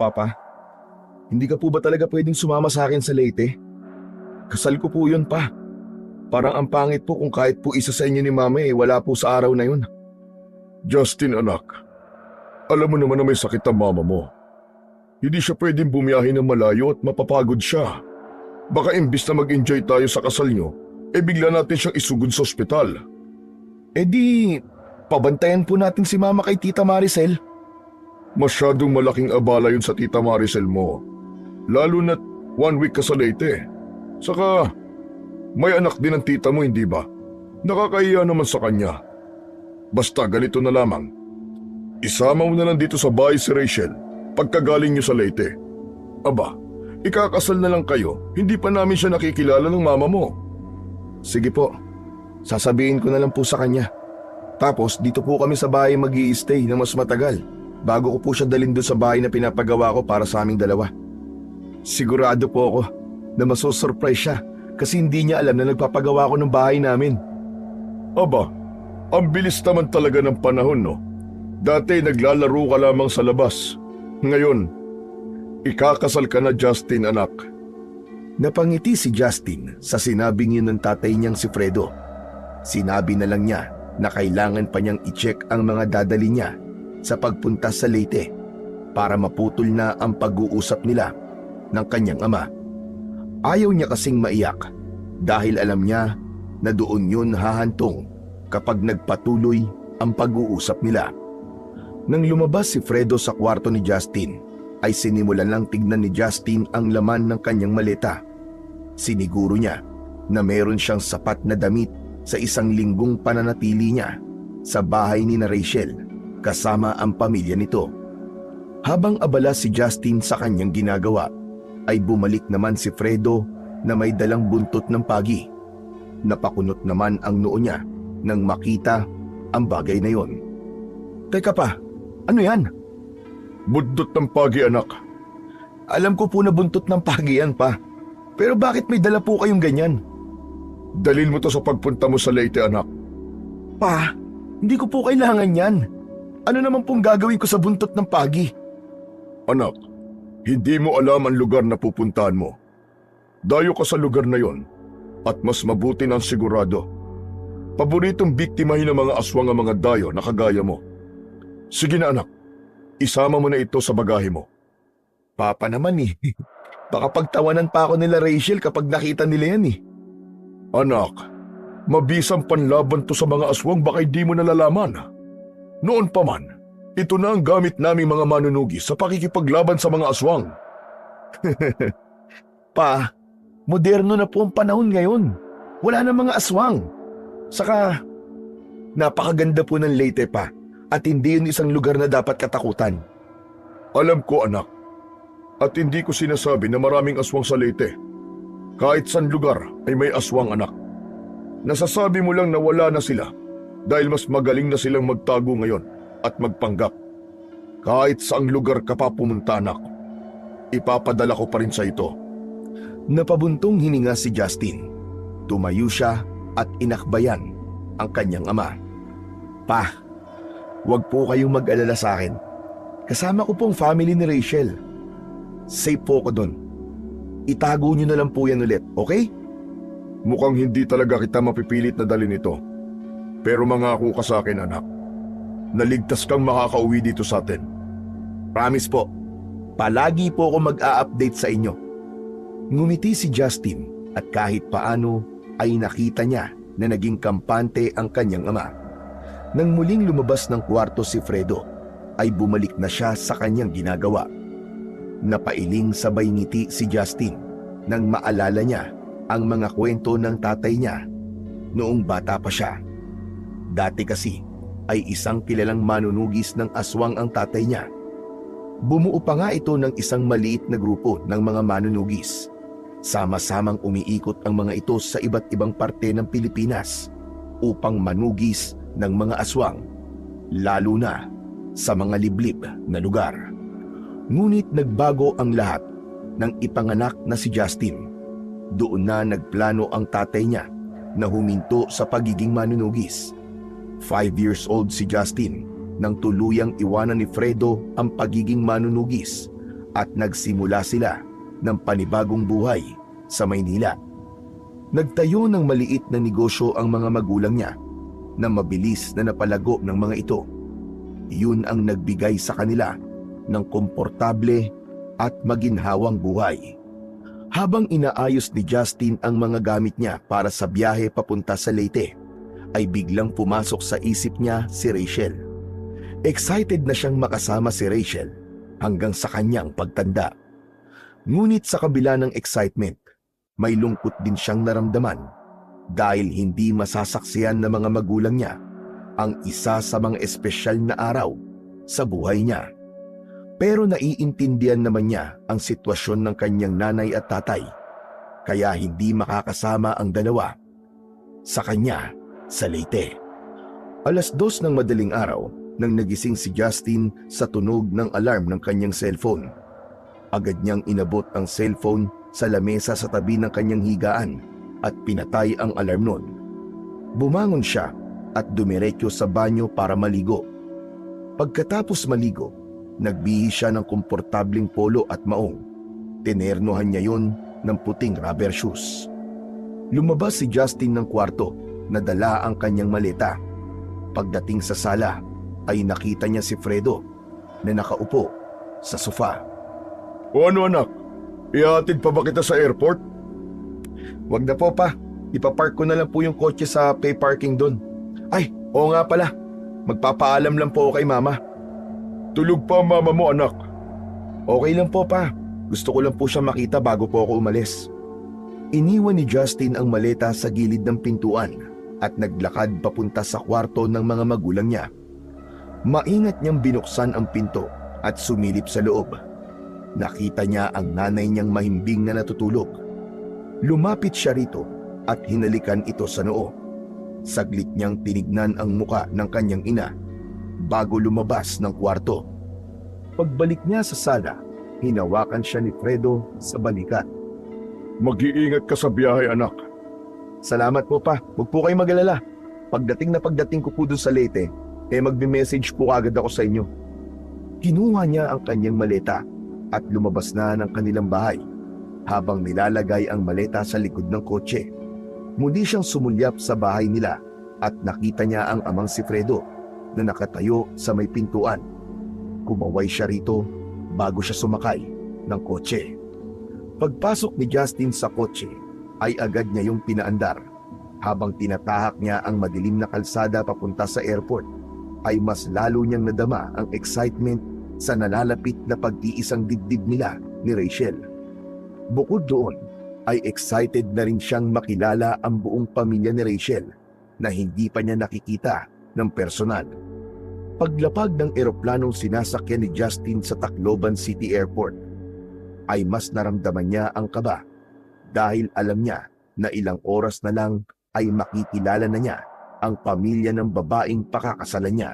Papa, hindi ka po ba talaga pwedeng sumama sa akin sa Leyte? Kasal ko po yun pa. Parang ang pangit po kung kahit po isa sa inyo ni Mama wala po sa araw na yun. Justin anak, alam mo naman na may sakit ang mama mo. Hindi siya pwedeng bumiyahe ng malayo at mapapagod siya. Baka imbis na mag-enjoy tayo sa kasal nyo, bigla natin siyang isugod sa ospital. Pabantayan po natin si Mama kay Tita Maricel. Masyadong malaking abala yun sa Tita Maricel mo. Lalo na't 1 week ka sa Leyte. Saka, may anak din ang tita mo, hindi ba? Nakakahiya naman sa kanya. Basta ganito na lamang. Isama mo na lang dito sa bahay si Rachel pagkagaling niyo sa Leyte. Aba, ikakasal na lang kayo, hindi pa namin siya nakikilala ng mama mo. Sige po, sasabihin ko na lang po sa kanya. Tapos dito po kami sa bahay mag-i-stay na mas matagal bago ko po siya dalhin doon sa bahay na pinapagawa ko para sa aming dalawa. Sigurado po ako na masosurprise siya kasi hindi niya alam na nagpapagawa ko ng bahay namin. Aba, ang bilis naman talaga ng panahon, no? Dati naglalaro ka lamang sa labas. Ngayon, ikakasal ka na, Justin anak. Napangiti si Justin sa sinabing yun ng tatay niyang si Fredo. Sinabi na lang niya na kailangan pa niyang i-check ang mga dadali niya sa pagpunta sa Leyte para maputol na ang pag-uusap nila ng kanyang ama. Ayaw niya kasing maiyak dahil alam niya na doon yun hahantong kapag nagpatuloy ang pag-uusap nila. Nang lumabas si Fredo sa kwarto ni Justin, ay sinimulan lang tignan ni Justin ang laman ng kanyang maleta. Siniguro niya na meron siyang sapat na damit sa 1 linggong pananatili niya sa bahay ni na Rachel kasama ang pamilya nito. Habang abala si Justin sa kanyang ginagawa, ay bumalik naman si Fredo na may dalang buntot ng pagi. Napakunot naman ang noo niya nang makita ang bagay na yon. Teka pa, ano yan? Buntot ng pagi anak. Alam ko po na buntot ng pagi yan pa. Pero bakit may dala po kayong ganyan? Dalhin mo to sa pagpunta mo sa Leyte anak. Pa, hindi ko po kailangan yan. Ano naman pong gagawin ko sa buntot ng pagi? Anak, hindi mo alam ang lugar na pupuntahan mo. Dayo ka sa lugar na yon at mas mabuti ng sigurado. Paboritong biktimahin ng mga aswang ang mga dayo na kagaya mo. Sige na anak, isama mo na ito sa bagahe mo. Papa naman Baka pagtawanan pa ako nila Rachel kapag nakita nila yan Anak, mabisang panlaban to sa mga aswang baka hindi mo nalalaman. Noon pa man, ito na ang gamit naming mga manunugi sa pakikipaglaban sa mga aswang. Pa, moderno na po ang panahon ngayon. Wala na mga aswang. Saka, napakaganda po ng Leyte pa at hindi yun isang lugar na dapat katakutan. Alam ko anak, at hindi ko sinasabi na maraming aswang sa Leyte. Kahit saan lugar ay may aswang anak. Nasasabi mo lang na wala na sila dahil mas magaling na silang magtago ngayon at magpanggap. Kahit saang lugar ka pa pumunta anak, ipapadala ko pa rin sa ito. Napabuntong hininga si Justin. Tumayo siya at inakbayan ang kanyang ama. Pa, huwag po kayong mag-alala sa akin. Kasama ko pong family ni Rachel. Safe po ko doon. Itago niyo na lang po yan ulit, okay? Mukhang hindi talaga kita mapipilit na dalhin ito. Pero mangako ka sa akin anak, naligtas kang makakauwi dito sa atin. Promise po. Palagi po ako mag-a-update sa inyo. Ngumiti si Justin at kahit paano ay nakita niya na naging kampante ang kanyang ama. Nang muling lumabas ng kwarto si Fredo, ay bumalik na siya sa kanyang ginagawa. Napailing sabay ngiti si Justin nang maalala niya ang mga kwento ng tatay niya noong bata pa siya. Dati kasi ay isang kilalang manunugis ng aswang ang tatay niya. Bumuo pa nga ito ng isang maliit na grupo ng mga manunugis. Sama-samang umiikot ang mga ito sa iba't ibang parte ng Pilipinas upang manugis ng mga aswang, lalo na sa mga liblib na lugar. Ngunit nagbago ang lahat nang ipanganak na si Justin. Doon na nagplano ang tatay niya na huminto sa pagiging manunugis. 5 years old si Justin nang tuluyang iwanan ni Fredo ang pagiging manunugis at nagsimula sila ng panibagong buhay sa Maynila. Nagtayo ng maliit na negosyo ang mga magulang niya na mabilis na napalago ng mga ito. Yun ang nagbigay sa kanila ng komportable at maginhawang buhay. Habang inaayos ni Justin ang mga gamit niya para sa biyahe papunta sa Leyte, ay biglang pumasok sa isip niya si Rachel. Excited na siyang makasama si Rachel hanggang sa kanyang pagtanda. Ngunit sa kabila ng excitement, may lungkot din siyang naramdaman dahil hindi masasaksiyan ng mga magulang niya ang isa sa mga espesyal na araw sa buhay niya. Pero naiintindihan naman niya ang sitwasyon ng kanyang nanay at tatay, kaya hindi makakasama ang dalawa sa kanya sa Leyte. 2:00 ng madaling araw nang nagising si Justin sa tunog ng alarm ng kanyang cellphone. Agad niyang inabot ang cellphone sa lamesa sa tabi ng kanyang higaan at pinatay ang alarm nun. Bumangon siya at dumiretso sa banyo para maligo. Pagkatapos maligo, nagbihis siya ng komportableng polo at maong. Tinernohan niya yon ng puting rubber shoes. Lumabas si Justin ng kwarto na dala ang kanyang maleta. Pagdating sa sala, ay nakita niya si Fredo na nakaupo sa sofa. O ano anak, ihatid pa ba kita sa airport? Wag na po pa, ipapark ko na lang po yung kotse sa pay parking doon. Ay, oo nga pala, magpapaalam lang po ako kay mama. Tulog pa ang mama mo anak. Okay lang po pa, gusto ko lang po siya makita bago po ako umalis. Iniwan ni Justin ang maleta sa gilid ng pintuan at naglakad papunta sa kwarto ng mga magulang niya. Maingat niyang binuksan ang pinto at sumilip sa loob. Nakita niya ang nanay niyang mahimbing na natutulog. Lumapit siya rito at hinalikan ito sa noo. Saglit niyang tinignan ang muka ng kanyang ina bago lumabas ng kwarto. Pagbalik niya sa sala, hinawakan siya ni Fredo sa balikat. Mag-iingat ka sa biyahe anak. Salamat po pa, huwag po kayong mag-alala. Pagdating ko po doon sa Leyte, magbe-message po agad ako sa inyo. Kinuha niya ang kanyang maleta at lumabas na ng kanilang bahay habang nilalagay ang maleta sa likod ng kotse. Muli siyang sumulyap sa bahay nila at nakita niya ang amang si Fredo na nakatayo sa may pintuan. Kumaway siya rito bago siya sumakay ng kotse. Pagpasok ni Justin sa kotse ay agad niya yung pinaandar. Habang tinatahak niya ang madilim na kalsada papunta sa airport, ay mas lalo niyang nadama ang excitement sa nalalapit na pag-iisang dibdib nila ni Rachel. Bukod doon, ay excited na rin siyang makilala ang buong pamilya ni Rachel na hindi pa niya nakikita ng personal. Paglapag ng eroplanong sinasakyan ni Justin sa Tacloban City Airport, ay mas naramdaman niya ang kaba dahil alam niya na ilang oras na lang ay makikilala na niya ang pamilya ng babaeng pakakasalan niya.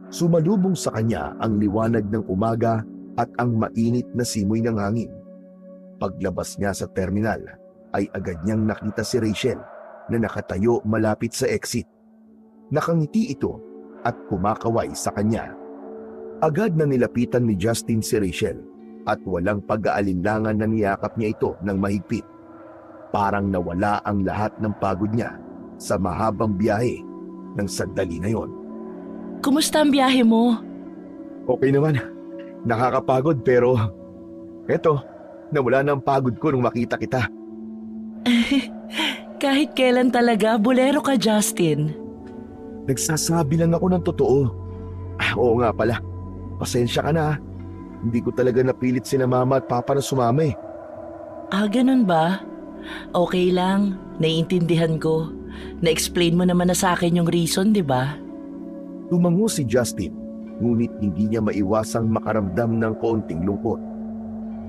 Sumalubong sa kanya ang liwanag ng umaga at ang mainit na simoy ng hangin. Paglabas niya sa terminal, ay agad niyang nakita si Rachel na nakatayo malapit sa exit. Nakangiti ito at kumakaway sa kanya. Agad na nilapitan ni Justin si Rachel at walang pag-aalinlangan na niyakap niya ito ng mahigpit. Parang nawala ang lahat ng pagod niya sa mahabang biyahe ng sandali na yon. Kumusta ang biyahe mo? Okay naman. Nakakapagod pero eto, nawala na ang pagod ko nung makita kita. Kahit kailan talaga, bolero ka, Justin. Nagsasabi lang ako ng totoo. Oo nga pala. Pasensya ka na. Hindi ko talaga napilit sina mama at papa na sumama eh. Ganun ba? Okay lang, naiintindihan ko. Na-explain mo naman na sa akin yung reason, di ba? Tumango si Justin, ngunit hindi niya maiwasang makaramdam ng kaunting lungkot.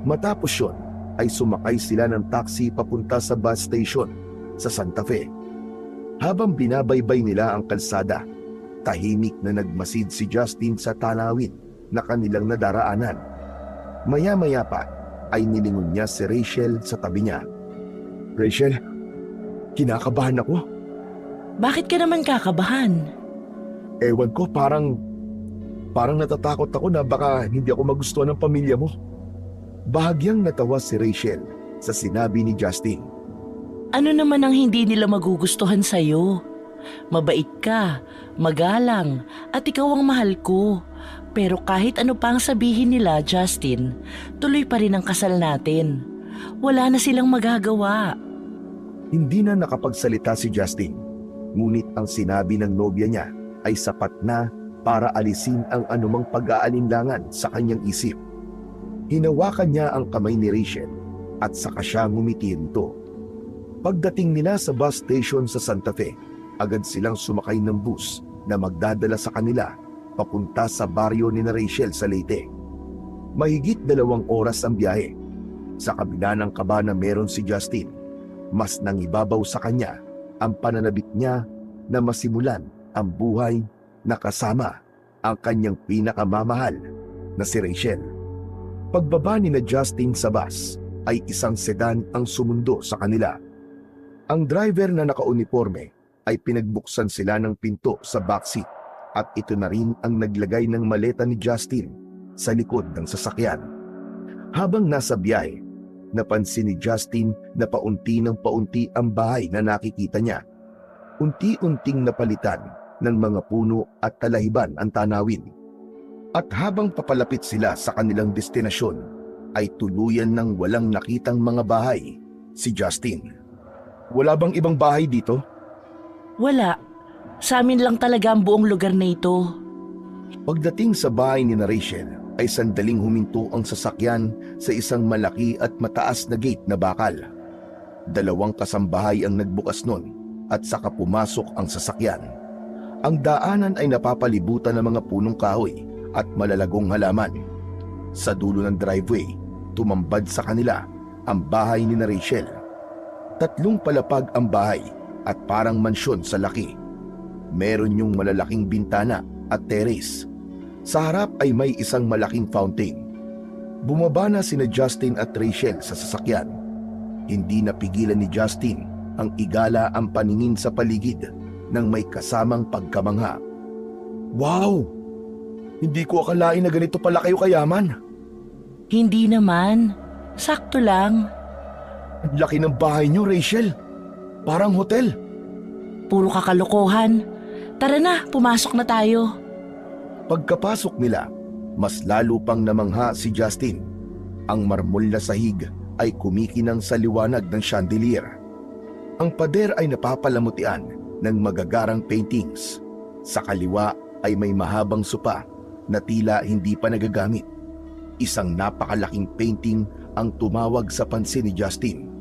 Matapos yun, ay sumakay sila ng taxi papunta sa bus station sa Santa Fe. Habang binabaybay nila ang kalsada, tahimik na nagmasid si Justin sa tanawin na kanilang nadaraanan. Maya-maya pa ay nilingon niya si Rachel sa tabi niya. Rachel, kinakabahan ako. Bakit ka naman kakabahan? Ewan ko, parang natatakot ako na baka hindi ako magustuhan ng pamilya mo. Bahagyang natawa si Rachel sa sinabi ni Justin. Ano naman ang hindi nila magugustuhan sa'yo? Mabait ka, magalang, at ikaw ang mahal ko. Pero kahit ano pa ang sabihin nila, Justin, tuloy pa rin ang kasal natin. Wala na silang magagawa. Hindi na nakapagsalita si Justin, ngunit ang sinabi ng nobya niya ay sapat na para alisin ang anumang pag-aalinlangan sa kanyang isip. Hinawakan niya ang kamay ni Rachel at saka siya ngumiti nito. Pagdating nila sa bus station sa Santa Fe, agad silang sumakay ng bus na magdadala sa kanila papunta sa baryo ni Rachel sa Leyte. Mahigit 2 oras ang biyahe. Sa kabila ng kaba na meron si Justin, mas nangibabaw sa kanya ang pananabik niya na masimulan ang buhay na kasama ang kanyang pinakamamahal na si Rachel. Pagbaba ni na Justin sa bus ay isang sedan ang sumundo sa kanila. Ang driver na nakauniforme ay pinagbuksan sila ng pinto sa backseat at ito na rin ang naglagay ng maleta ni Justin sa likod ng sasakyan. Habang nasa biyahe, napansin ni Justin na paunti ng paunti ang bahay na nakikita niya. Unti-unting napalitan ng mga puno at talahiban ang tanawin. At habang papalapit sila sa kanilang destinasyon, ay tuluyan ng walang nakitang mga bahay si Justin. Wala bang ibang bahay dito? Wala. Sa amin lang talaga ang buong lugar na ito. Pagdating sa bahay ni na Rachel, ay sandaling huminto ang sasakyan sa isang malaki at mataas na gate na bakal. 2 kasambahay ang nagbukas nun at saka pumasok ang sasakyan. Ang daanan ay napapalibutan ng mga punong kahoy at malalagong halaman. Sa dulo ng driveway, tumambad sa kanila ang bahay ni na Rachel. 3 palapag ang bahay at parang mansyon sa laki. Meron yung malalaking bintana at terrace. Sa harap ay may isang malaking fountain. Bumaba na sina Justin at Rachel sa sasakyan. Hindi napigilan ni Justin ang igala ang paningin sa paligid ng may kasamang pagkamangha. Wow! Hindi ko akalain na ganito pala kayo kayaman. Hindi naman. Sakto lang. Ang laki ng bahay niyo, Rachel. Parang hotel. Puro kakalokohan. Tara na, pumasok na tayo. Pagkapasok nila, mas lalo pang namangha si Justin. Ang marmol na sahig ay kumikinang sa liwanag ng chandelier. Ang pader ay napapalamutian ng magagarang paintings. Sa kaliwa ay may mahabang sopa na tila hindi pa nagagamit. Isang napakalaking painting ang tumawag sa pansin ni Justin.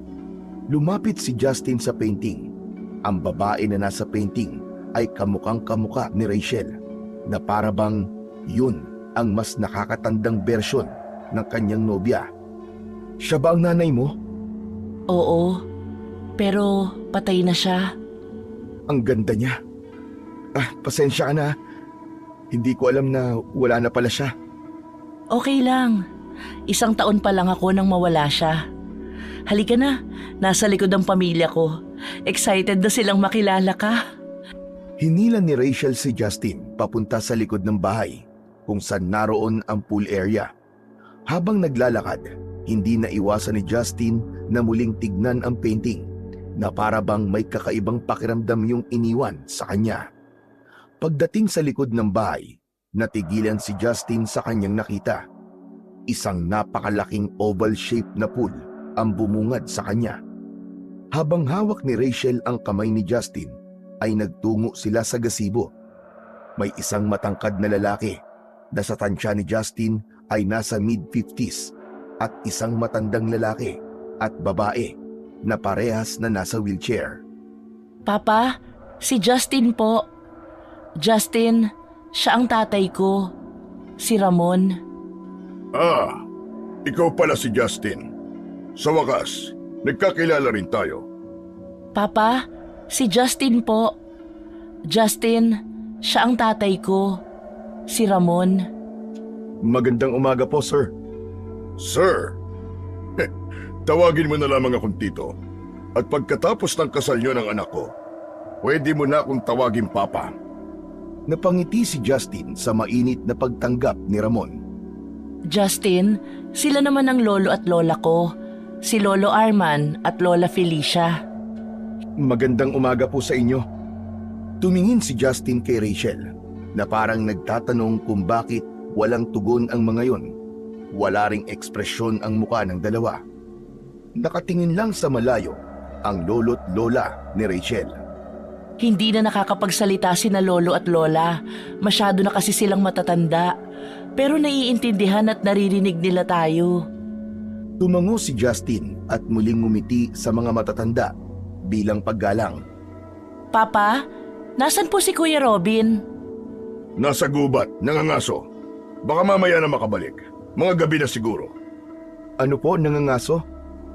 Lumapit si Justin sa painting. Ang babae na nasa painting ay kamukhang-kamukha ni Rachel, na para bang yun ang mas nakakatandang bersyon ng kanyang nobya. Siya ba ang nanay mo? Oo, pero patay na siya. Ang ganda niya. Pasensya ka na. Hindi ko alam na wala na pala siya. Okay lang. 1 taon pa lang ako nang mawala siya. Halika na, nasa likod ang pamilya ko. Excited na silang makilala ka. Hinilan ni Rachel si Justin papunta sa likod ng bahay kung saan naroon ang pool area. Habang naglalakad, hindi na iwasan ni Justin na muling tignan ang painting na para bang may kakaibang pakiramdam yung iniwan sa kanya. Pagdating sa likod ng bahay, natigilan si Justin sa kanyang nakita. Isang napakalaking oval shape na pool ang bumungad sa kanya. Habang hawak ni Rachel ang kamay ni Justin, ay nagtungo sila sa gazebo. May isang matangkad na lalaki na sa tansya ni Justin ay nasa mid-50s at isang matandang lalaki at babae na parehas na nasa wheelchair. Papa, si Justin po. Justin, siya ang tatay ko. Si Ramon. Ikaw pala si Justin. Sa wakas, nagkakilala rin tayo. Papa, si Justin po. Justin, siya ang tatay ko. Si Ramon. Magandang umaga po, sir. Sir, tawagin mo na lamang akong tito. At pagkatapos ng kasal niyo ng anak ko, pwede mo na akong tawagin Papa. Napangiti si Justin sa mainit na pagtanggap ni Ramon. Justin, sila naman ang lolo at lola ko. Si Lolo Arman at Lola Felicia. Magandang umaga po sa inyo. Tumingin si Justin kay Rachel na parang nagtatanong kung bakit walang tugon ang mga yon. Wala ring ekspresyon ang muka ng dalawa. Nakatingin lang sa malayo ang lolo't lola ni Rachel. Hindi na nakakapagsalita sina lolo at lola. Masyado na kasi silang matatanda. Pero naiintindihan at naririnig nila tayo. Tumango si Justin at muling ngumiti sa mga matatanda bilang paggalang. Papa, nasan po si Kuya Robin? Nasa gubat, nangangaso. Baka mamaya na makabalik. Mga gabi na siguro. Ano po, nangangaso?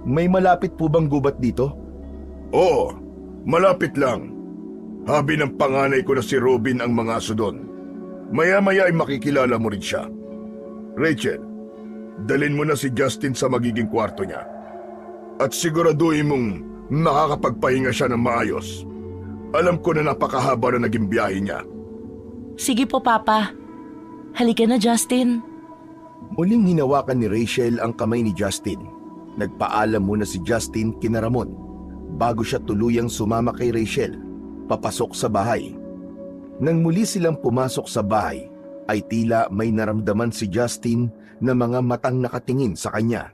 May malapit po bang gubat dito? Oo, malapit lang. Habi ng panganay ko na si Robin ang mga aso doon. Maya-maya ay makikilala mo rin siya. Rachel, dalhin mo na si Justin sa magiging kwarto niya. At siguraduhin mong makakapagpahinga siya ng maayos. Alam ko na napakahaba na naging biyahe niya. Sige po, Papa. Halika na, Justin. Muling hinawakan ni Rachel ang kamay ni Justin. Nagpaalam muna si Justin kina Ramon bago siya tuluyang sumama kay Rachel papasok sa bahay. Nang muli silang pumasok sa bahay, ay tila may naramdaman si Justin na mga matang nakatingin sa kanya.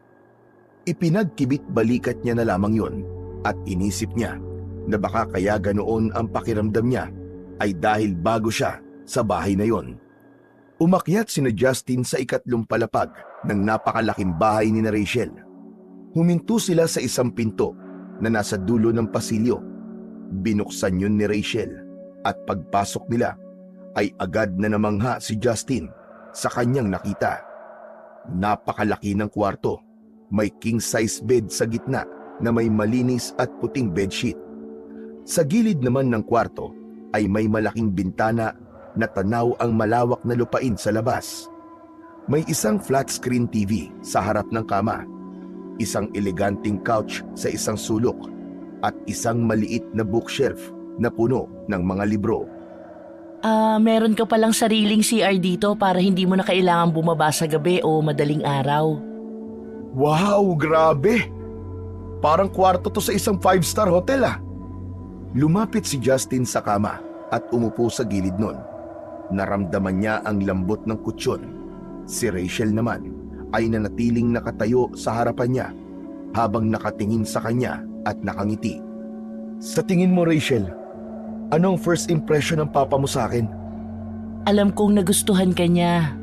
Ipinagkibit balikat niya na lamang yon at inisip niya na baka kaya ganoon ang pakiramdam niya ay dahil bago siya sa bahay na yon. Umakyat sina Justin sa ikatlong palapag ng napakalaking bahay ni na Rachel. Huminto sila sa isang pinto na nasa dulo ng pasilyo. Binuksan yun ni Rachel at pagpasok nila ay agad na namangha si Justin sa kanyang nakita. Napakalaki ng kwarto. May king-size bed sa gitna na may malinis at puting bedsheet. Sa gilid naman ng kwarto ay may malaking bintana na tanaw ang malawak na lupain sa labas. May isang flat screen TV sa harap ng kama, isang eleganting couch sa isang sulok, at isang maliit na bookshelf na puno ng mga libro. Meron ka palang sariling CR dito para hindi mo na kailangan bumaba sa gabi o madaling araw. Wow, grabe! Parang kwarto to sa isang 5-star hotel ah. Lumapit si Justin sa kama at umupo sa gilid nun. Naramdaman niya ang lambot ng kutsyon. Si Rachel naman ay nanatiling nakatayo sa harapan niya habang nakatingin sa kanya at nakangiti. Sa tingin mo, Rachel, anong first impression ng papa mo sa akin? Alam kong nagustuhan ka niya.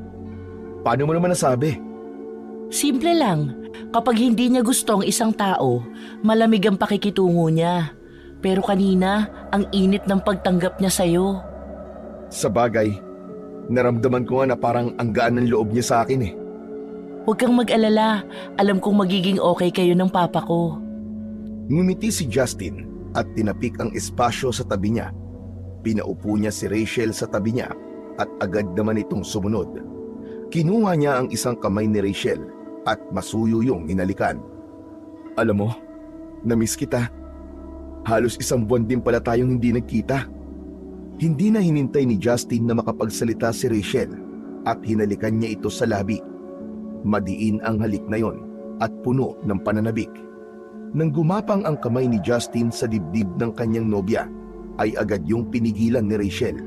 Paano mo naman nasabi? Simple lang. Kapag hindi niya gusto ang isang tao, malamig ang pakikitungo niya. Pero kanina, ang init ng pagtanggap niya sa'yo. Sa bagay, naramdaman ko nga na parang ang gaan ng loob niya sa akin eh. Huwag kang mag-alala. Alam kong magiging okay kayo ng papa ko. Ngumiti si Justin at tinapik ang espasyo sa tabi niya. Pinaupo niya si Rachel sa tabi niya at agad naman itong sumunod. Kinuha niya ang isang kamay ni Rachel at masuyuyong hinalikan. Alam mo, namiss kita. Halos isang buwan din pala tayong hindi nagkita. Hindi na hinintay ni Justin na makapagsalita si Rachel at hinalikan niya ito sa labi. Madiin ang halik na yon at puno ng pananabik. Nang gumapang ang kamay ni Justin sa dibdib ng kanyang nobya, ay agad yung pinigilan ni Rachel.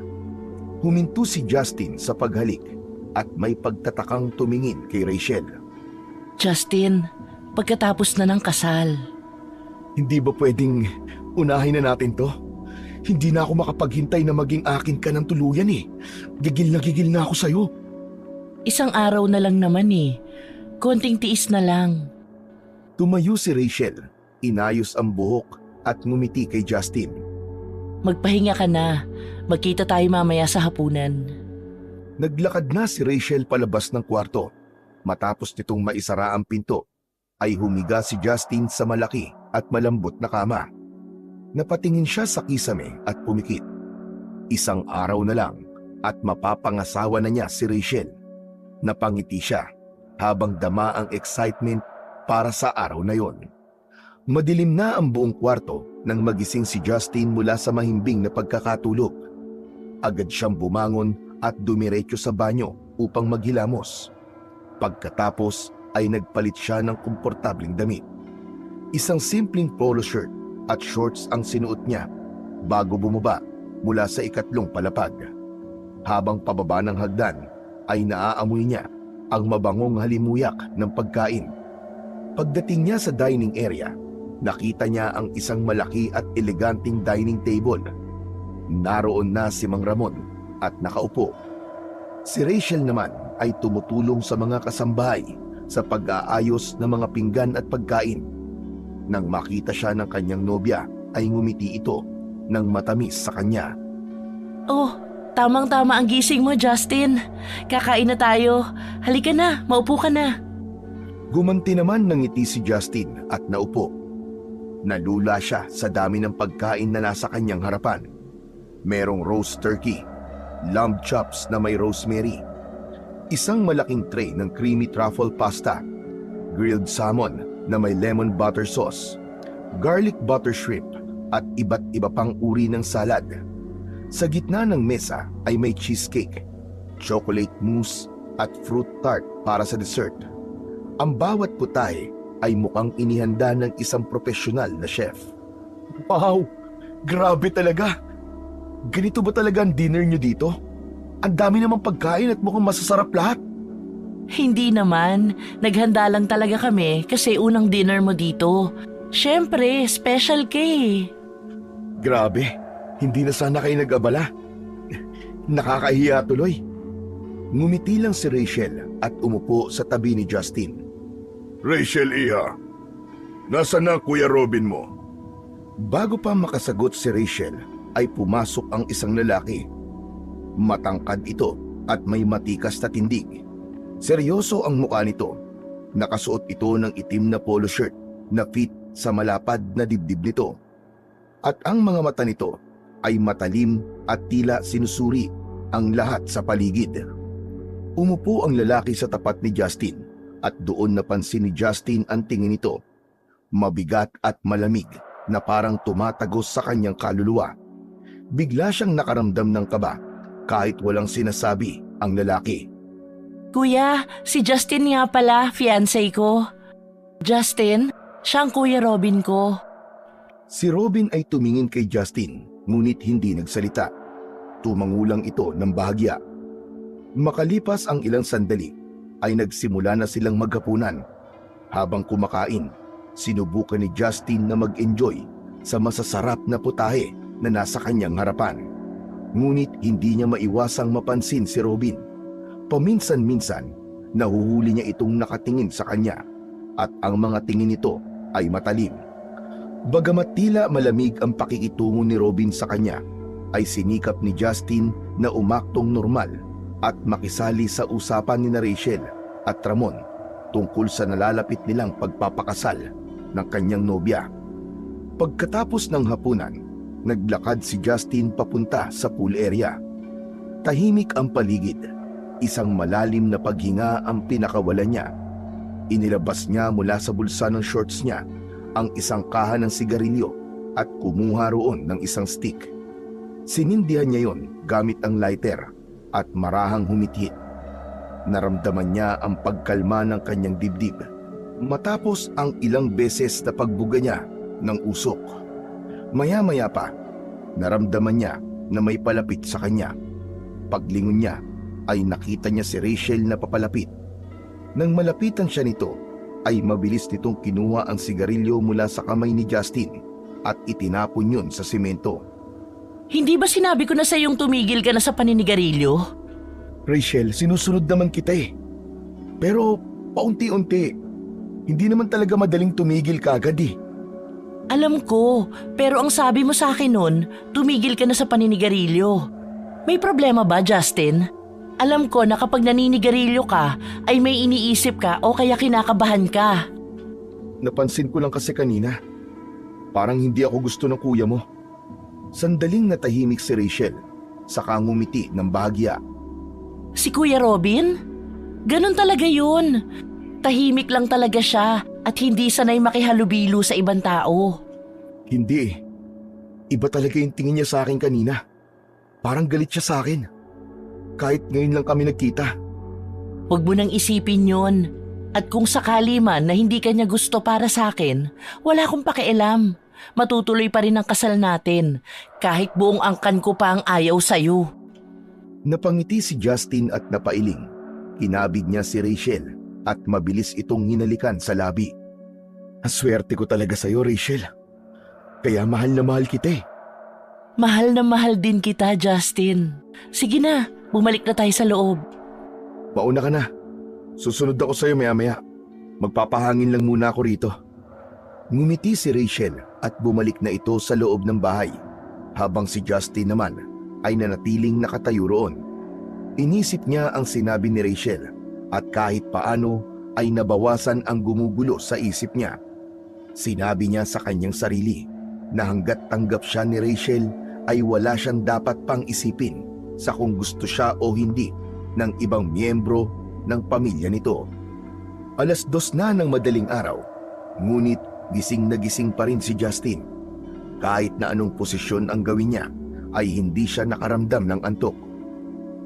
Huminto si Justin sa paghalik at may pagtatakang tumingin kay Rachel. Justin, pagkatapos na ng kasal. Hindi ba pwedeng unahin na natin to? Hindi na ako makapaghintay na maging akin ka ng tuluyan eh. Gigil na ako sa'yo. Isang araw na lang naman eh. Konting tiis na lang. Tumayo si Rachel, inayos ang buhok at ngumiti kay Justin. Magpahinga ka na. Magkita tayo mamaya sa hapunan. Naglakad na si Rachel palabas ng kwarto. Matapos nitong maisara ang pinto, ay humiga si Justin sa malaki at malambot na kama. Napatingin siya sa kisame at pumikit. Isang araw na lang at mapapangasawa na niya si Rachel. Napangiti siya habang dama ang excitement para sa araw na yon. Madilim na ang buong kwarto nang magising si Justin mula sa mahimbing na pagkakatulog. Agad siyang bumangon at dumiretso sa banyo upang maghilamos. Pagkatapos ay nagpalit siya ng komportabling damit. Isang simpleng polo shirt at shorts ang sinuot niya bago bumaba mula sa ikatlong palapag. Habang pababa ng hagdan ay naaamoy niya ang mabangong halimuyak ng pagkain. Pagdating niya sa dining area, nakita niya ang isang malaki at eleganting dining table. Naroon na si Mang Ramon at nakaupo. Si Rachel naman ay tumutulong sa mga kasambahay sa pag-aayos ng mga pinggan at pagkain. Nang makita siya ng kanyang nobya ay ngumiti ito ng matamis sa kanya. Oh, tamang-tama ang gising mo, Justin. Kakain na tayo. Halika na, maupo ka na. Gumanti naman ng ngiti si Justin at naupo. Nalula siya sa dami ng pagkain na nasa kanyang harapan. Merong roast turkey, lamb chops na may rosemary, isang malaking tray ng creamy truffle pasta, grilled salmon na may lemon butter sauce, garlic butter shrimp at iba't iba pang uri ng salad. Sa gitna ng mesa ay may cheesecake, chocolate mousse at fruit tart para sa dessert. Ang bawat putahe ay mukhang inihanda ng isang profesional na chef. Wow! Grabe talaga! Ganito ba talaga ang dinner niyo dito? Ang dami namang pagkain at mukhang masasarap lahat. Hindi naman. Naghanda lang talaga kami kasi unang dinner mo dito. Siyempre, special ka eh. Grabe, hindi na sana kayo nag-abala. Nakakahiya tuloy. Ngumiti lang si Rachel at umupo sa tabi ni Justin. Rachel, iha. Nasaan na Kuya Robin mo? Bago pa makasagot si Rachel, ay pumasok ang isang lalaki. Matangkad ito at may matikas na tindig. Seryoso ang mukha nito. Nakasuot ito ng itim na polo shirt na fit sa malapad na dibdib nito. At ang mga mata nito ay matalim at tila sinusuri ang lahat sa paligid. Umupo ang lalaki sa tapat ni Justin at doon napansin ni Justin ang tingin nito. Mabigat at malamig na parang tumatagos sa kanyang kaluluwa. Bigla siyang nakaramdam ng kaba kahit walang sinasabi ang lalaki. Kuya, si Justin nga pala, fiancé ko. Justin, siya ang Kuya Robin ko. Si Robin ay tumingin kay Justin ngunit hindi nagsalita. Tumangulang ito ng bahagya. Makalipas ang ilang sandali ay nagsimula na silang maghapunan. Habang kumakain, sinubukan ni Justin na mag-enjoy sa masasarap na putahe na nasa kanyang harapan. Ngunit hindi niya maiwasang mapansin si Robin. Paminsan-minsan, nahuhuli niya itong nakatingin sa kanya at ang mga tingin nito ay matalim. Bagamat tila malamig ang pakikitungo ni Robin sa kanya, ay sinikap ni Justin na umaktong normal at makisali sa usapan ni Rachel at Ramon tungkol sa nalalapit nilang pagpapakasal ng kanyang nobya. Pagkatapos ng hapunan, naglakad si Justin papunta sa pool area. Tahimik ang paligid. Isang malalim na paghinga ang pinakawalan niya. Inilabas niya mula sa bulsa ng shorts niya ang isang kaha ng sigarilyo at kumuha roon ng isang stick. Sinindihan niya yon gamit ang lighter at marahang humiti. Naramdaman niya ang pagkalma ng kanyang dibdib matapos ang ilang beses na pagbuga niya ng usok. Maya-maya pa, naramdaman niya na may palapit sa kanya. Paglingon niya ay nakita niya si Rachel na papalapit. Nang malapitan siya nito, ay mabilis nitong kinuha ang sigarilyo mula sa kamay ni Justin at itinapon yun sa simento. Hindi ba sinabi ko na sa iyong tumigil ka na sa paninigarilyo? Rachel, sinusunod naman kita eh. Pero paunti-unti, hindi naman talaga madaling tumigil kaagad eh. Alam ko, pero ang sabi mo sa akin nun, tumigil ka na sa paninigarilyo. May problema ba, Justin? Alam ko na kapag naninigarilyo ka, ay may iniisip ka o kaya kinakabahan ka. Napansin ko lang kasi kanina, parang hindi ako gusto ng kuya mo. Sandaling natahimik si Rachel, saka ngumiti ng bahagya. Si Kuya Robin? Ganon talaga yun. Tahimik lang talaga siya at hindi sanay makihalubilo sa ibang tao. Hindi eh. Iba talaga yung tingin niya sa akin kanina. Parang galit siya sa akin. Kahit ngayon lang kami nagkita. Huwag mo nang isipin yon. At kung sakali man na hindi ka niya gusto para sa akin, wala akong pakialam. Matutuloy pa rin ang kasal natin, kahit buong angkan ko pa ang ayaw sa'yo. Napangiti si Justin at napailing. Kinabig niya si Rachel at mabilis itong hinalikan sa labi. Ang swerte ko talaga sa'yo, Rachel. Kaya mahal na mahal kita eh. Mahal na mahal din kita, Justin. Sige na, bumalik na tayo sa loob. Mauna ka na. Susunod ako sa'yo maya-maya. Magpapahangin lang muna ako rito. Ngumiti si Rachel at bumalik na ito sa loob ng bahay, habang si Justin naman ay nanatiling nakatayo roon. Inisip niya ang sinabi ni Rachel at kahit paano ay nabawasan ang gumugulo sa isip niya. Sinabi niya sa kanyang sarili na hanggat tanggap siya ni Rachel ay wala siyang dapat pang isipin sa kung gusto siya o hindi ng ibang miyembro ng pamilya nito. 2:00 na ng madaling araw, ngunit gising na gising pa rin si Justin. Kahit na anong posisyon ang gawin niya, ay hindi siya nakaramdam ng antok.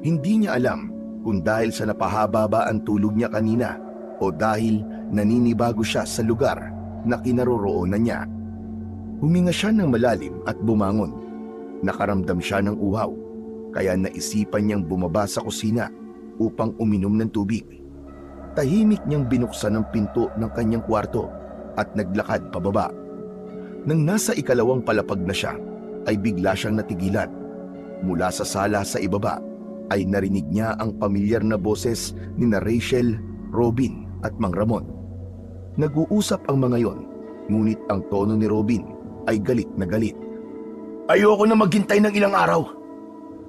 Hindi niya alam kung dahil sa napahaba ba ang tulog niya kanina o dahil naninibago siya sa lugar na kinaroroonan niya. Huminga siya ng malalim at bumangon. Nakaramdam siya ng uhaw, kaya naisipan niyang bumaba sa kusina upang uminom ng tubig. Tahimik niyang binuksan ang pinto ng kanyang kwarto at naglakad pababa. Nang nasa 2nd palapag na siya, ay bigla siyang natigilan. Mula sa sala sa ibaba, ay narinig niya ang pamilyar na boses ni na Rachel, Robin at Mang Ramon. Nag-uusap ang mga yon, ngunit ang tono ni Robin ay galit na galit. Ayoko na maghintay ng ilang araw.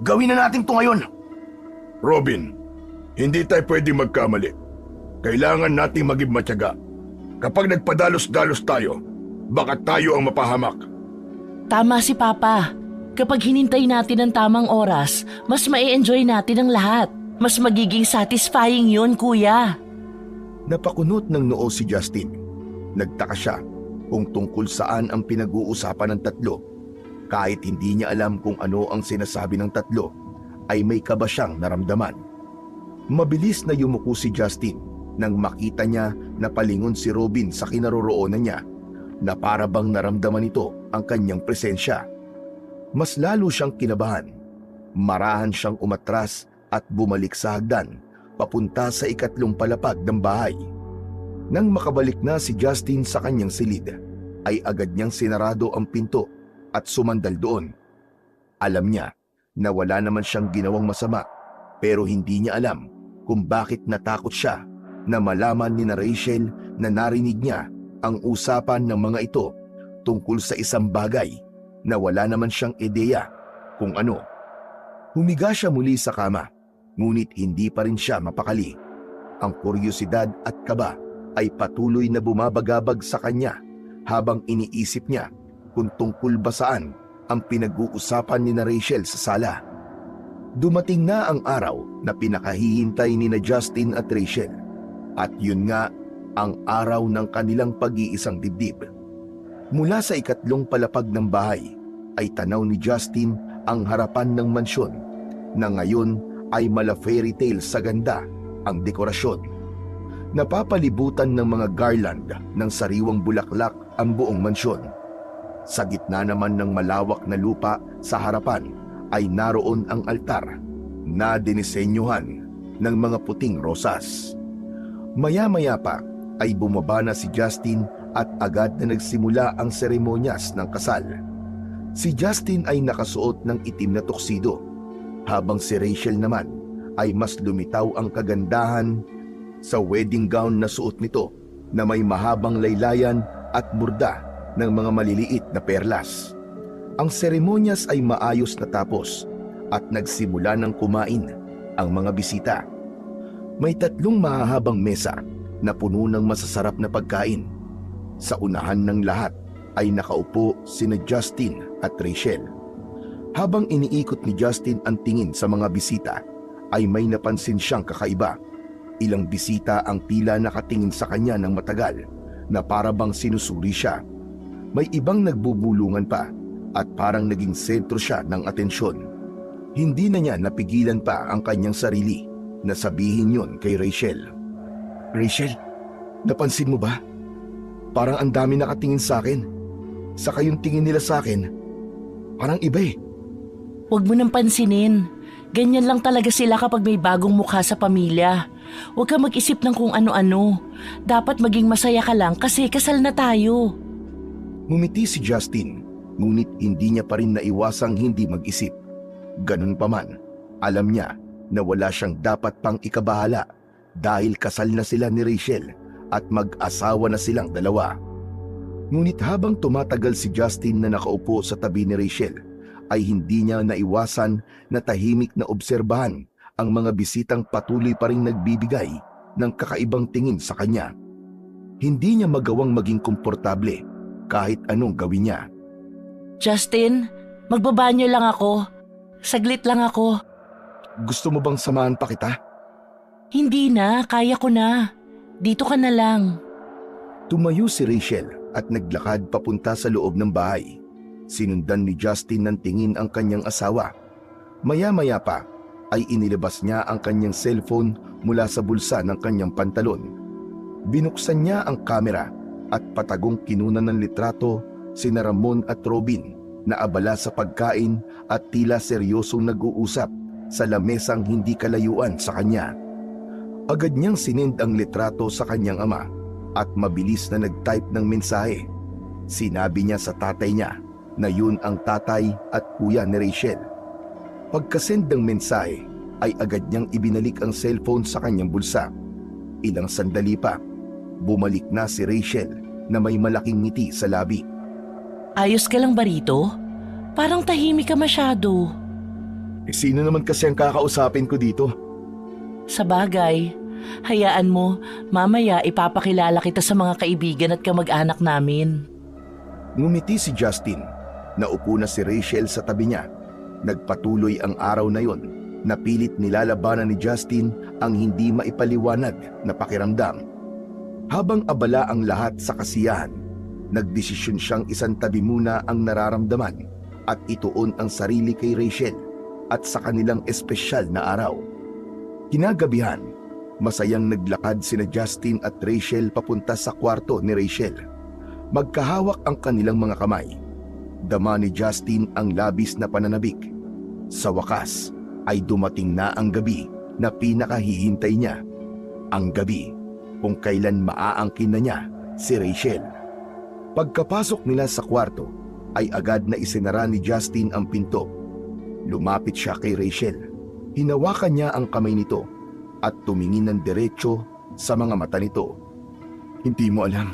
Gawin na natin to ngayon. Robin, hindi tayo pwede magkamali. Kailangan nating maging matyaga. Kapag nagpadalos-dalos tayo, baka tayo ang mapahamak. Tama si Papa. Kapag hinintay natin ang tamang oras, mas ma-enjoy natin ang lahat. Mas magiging satisfying yun, Kuya. Napakunot ng noo si Justin. Nagtaka siya kung tungkol saan ang pinag-uusapan ng tatlo. Kahit hindi niya alam kung ano ang sinasabi ng tatlo, ay may kaba siyang naramdaman. Mabilis na yumuko si Justin nang makita niya na palingon si Robin sa kinaroroonan niya, na para bang naramdaman nito ang kanyang presensya. Mas lalo siyang kinabahan. Marahan siyang umatras at bumalik sa hagdan, papunta sa 3rd palapag ng bahay. Nang makabalik na si Justin sa kanyang silid, ay agad niyang sinarado ang pinto at sumandal doon. Alam niya na wala naman siyang ginawang masama, pero hindi niya alam kung bakit natakot siya na malaman ni na Rachel na narinig niya ang usapan ng mga ito tungkol sa isang bagay na wala naman siyang ideya kung ano. Humiga siya muli sa kama, ngunit hindi pa rin siya mapakali. Ang kuryosidad at kaba ay patuloy na bumabagabag sa kanya habang iniisip niya kung tungkol ba saan ang pinag-uusapan ni na Rachel sa sala. Dumating na ang araw na pinakahihintay ni na Justin at Rachel. At yun nga ang araw ng kanilang pag-iisang dibdib. Mula sa 3rd palapag ng bahay ay tanaw ni Justin ang harapan ng mansyon na ngayon ay mala fairy tale sa ganda ang dekorasyon. Napapalibutan ng mga garland ng sariwang bulaklak ang buong mansyon. Sa gitna naman ng malawak na lupa sa harapan ay naroon ang altar na dinisenyohan ng mga puting rosas. Maya-maya pa ay bumaba na si Justin at agad na nagsimula ang seremonyas ng kasal. Si Justin ay nakasuot ng itim na tuxedo, habang si Rachel naman ay mas lumitaw ang kagandahan sa wedding gown na suot nito na may mahabang laylayan at burda ng mga maliliit na perlas. Ang seremonyas ay maayos na tapos at nagsimula ng kumain ang mga bisita. May 3 mahahabang mesa na puno ng masasarap na pagkain. Sa unahan ng lahat ay nakaupo sina Justin at Rachel. Habang iniikot ni Justin ang tingin sa mga bisita, ay may napansin siyang kakaiba. Ilang bisita ang tila nakatingin sa kanya ng matagal na para bang sinusuri siya. May ibang nagbubulungan pa at parang naging sentro siya ng atensyon. Hindi na niya napigilan pa ang kanyang sarili na sabihin yon kay Rachel. Rachel, napansin mo ba? Parang ang dami nakatingin sa akin. Saka yung tingin nila sa akin, parang iba eh. Huwag mo nang pansinin. Ganyan lang talaga sila kapag may bagong mukha sa pamilya. Huwag ka mag-isip ng kung ano-ano. Dapat maging masaya ka lang kasi kasal na tayo. Ngumiti si Justin, ngunit hindi niya pa rin naiwasang hindi mag-isip. Ganun pa man, alam niya na wala siyang dapat pang ikabahala dahil kasal na sila ni Rachel at mag-asawa na silang dalawa. Ngunit habang tumatagal si Justin na nakaupo sa tabi ni Rachel, ay hindi niya naiwasan na tahimik na obserbahan ang mga bisitang patuloy pa rin nagbibigay ng kakaibang tingin sa kanya. Hindi niya magawang maging komportable kahit anong gawin niya. Justin, magbabanyo lang ako. Saglit lang ako. Gusto mo bang samahan pa kita? Hindi na, kaya ko na. Dito ka na lang. Tumayo si Rachel at naglakad papunta sa loob ng bahay. Sinundan ni Justin ng tingin ang kanyang asawa. Maya-maya pa ay inilabas niya ang kanyang cellphone mula sa bulsa ng kanyang pantalon. Binuksan niya ang kamera at patagong kinunan ng litrato sina Ramon at Robin na abala sa pagkain at tila seryosong nag-uusap sa lamesang hindi kalayuan sa kanya. Agad niyang sinend ang litrato sa kanyang ama at mabilis na nag-type ng mensahe. Sinabi niya sa tatay niya na yun ang tatay at kuya ni Rachel. Pagkasend ng mensahe ay agad niyang ibinalik ang cellphone sa kanyang bulsa. Ilang sandali pa, bumalik na si Rachel na may malaking ngiti sa labi. Ayos ka lang ba rito? Parang tahimik ka masyado. Sino naman kasi ang kakausapin ko dito? Sa bagay, hayaan mo, mamaya ipapakilala kita sa mga kaibigan at kamag-anak namin. Ngumiti si Justin. Naupo na si Rachel sa tabi niya. Nagpatuloy ang araw na yon na pilit nilalabanan ni Justin ang hindi maipaliwanag na pakiramdam. Habang abala ang lahat sa kasiyahan, nagdesisyon siyang isantabi muna ang nararamdaman at ituon ang sarili kay Rachel at sa kanilang espesyal na araw. Kinagabihan, masayang naglakad sina Justin at Rachel papunta sa kwarto ni Rachel. Magkahawak ang kanilang mga kamay. Dama ni Justin ang labis na pananabik. Sa wakas ay dumating na ang gabi na pinakahihintay niya. Ang gabi kung kailan maaangkin na niya si Rachel. Pagkapasok nila sa kwarto ay agad na isinara ni Justin ang pinto. Lumapit siya kay Rachel. Hinawakan niya ang kamay nito at tumingin ng diretso sa mga mata nito. Hindi mo alam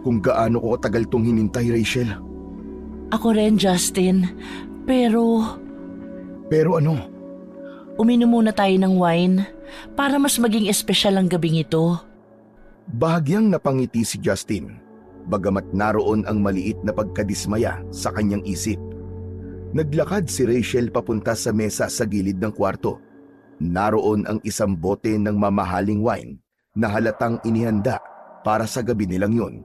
kung gaano ko katagal tong hinintay, Rachel. Ako rin, Justin. Pero Pero ano? uminom muna tayo ng wine para mas maging espesyal ang gabing ito. Bahagyang napangiti si Justin, bagamat naroon ang maliit na pagkadismaya sa kanyang isip. Naglakad si Rachel papunta sa mesa sa gilid ng kwarto. Naroon ang isang bote ng mamahaling wine na halatang inihanda para sa gabi nilang yun.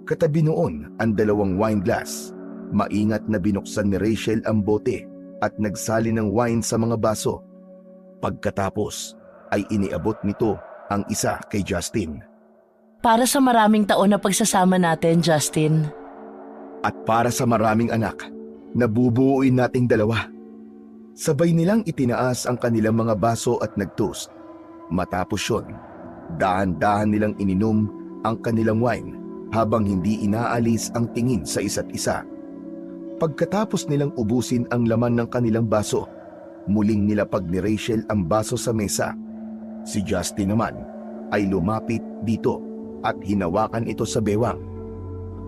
Katabi noon ang dalawang wine glass. Maingat na binuksan ni Rachel ang bote at nagsali ng wine sa mga baso. Pagkatapos ay iniabot nito ang isa kay Justin. Para sa maraming taon na pagsasama natin, Justin. At para sa maraming anak na bubuuin nating dalawa. Sabay nilang itinaas ang kanilang mga baso at nag-toast. Matapos yun, dahan-dahan nilang ininom ang kanilang wine habang hindi inaalis ang tingin sa isa't isa. Pagkatapos nilang ubusin ang laman ng kanilang baso, muling nilapag ni Rachel ang baso sa mesa. Si Justin naman ay lumapit dito at hinawakan ito sa bewang.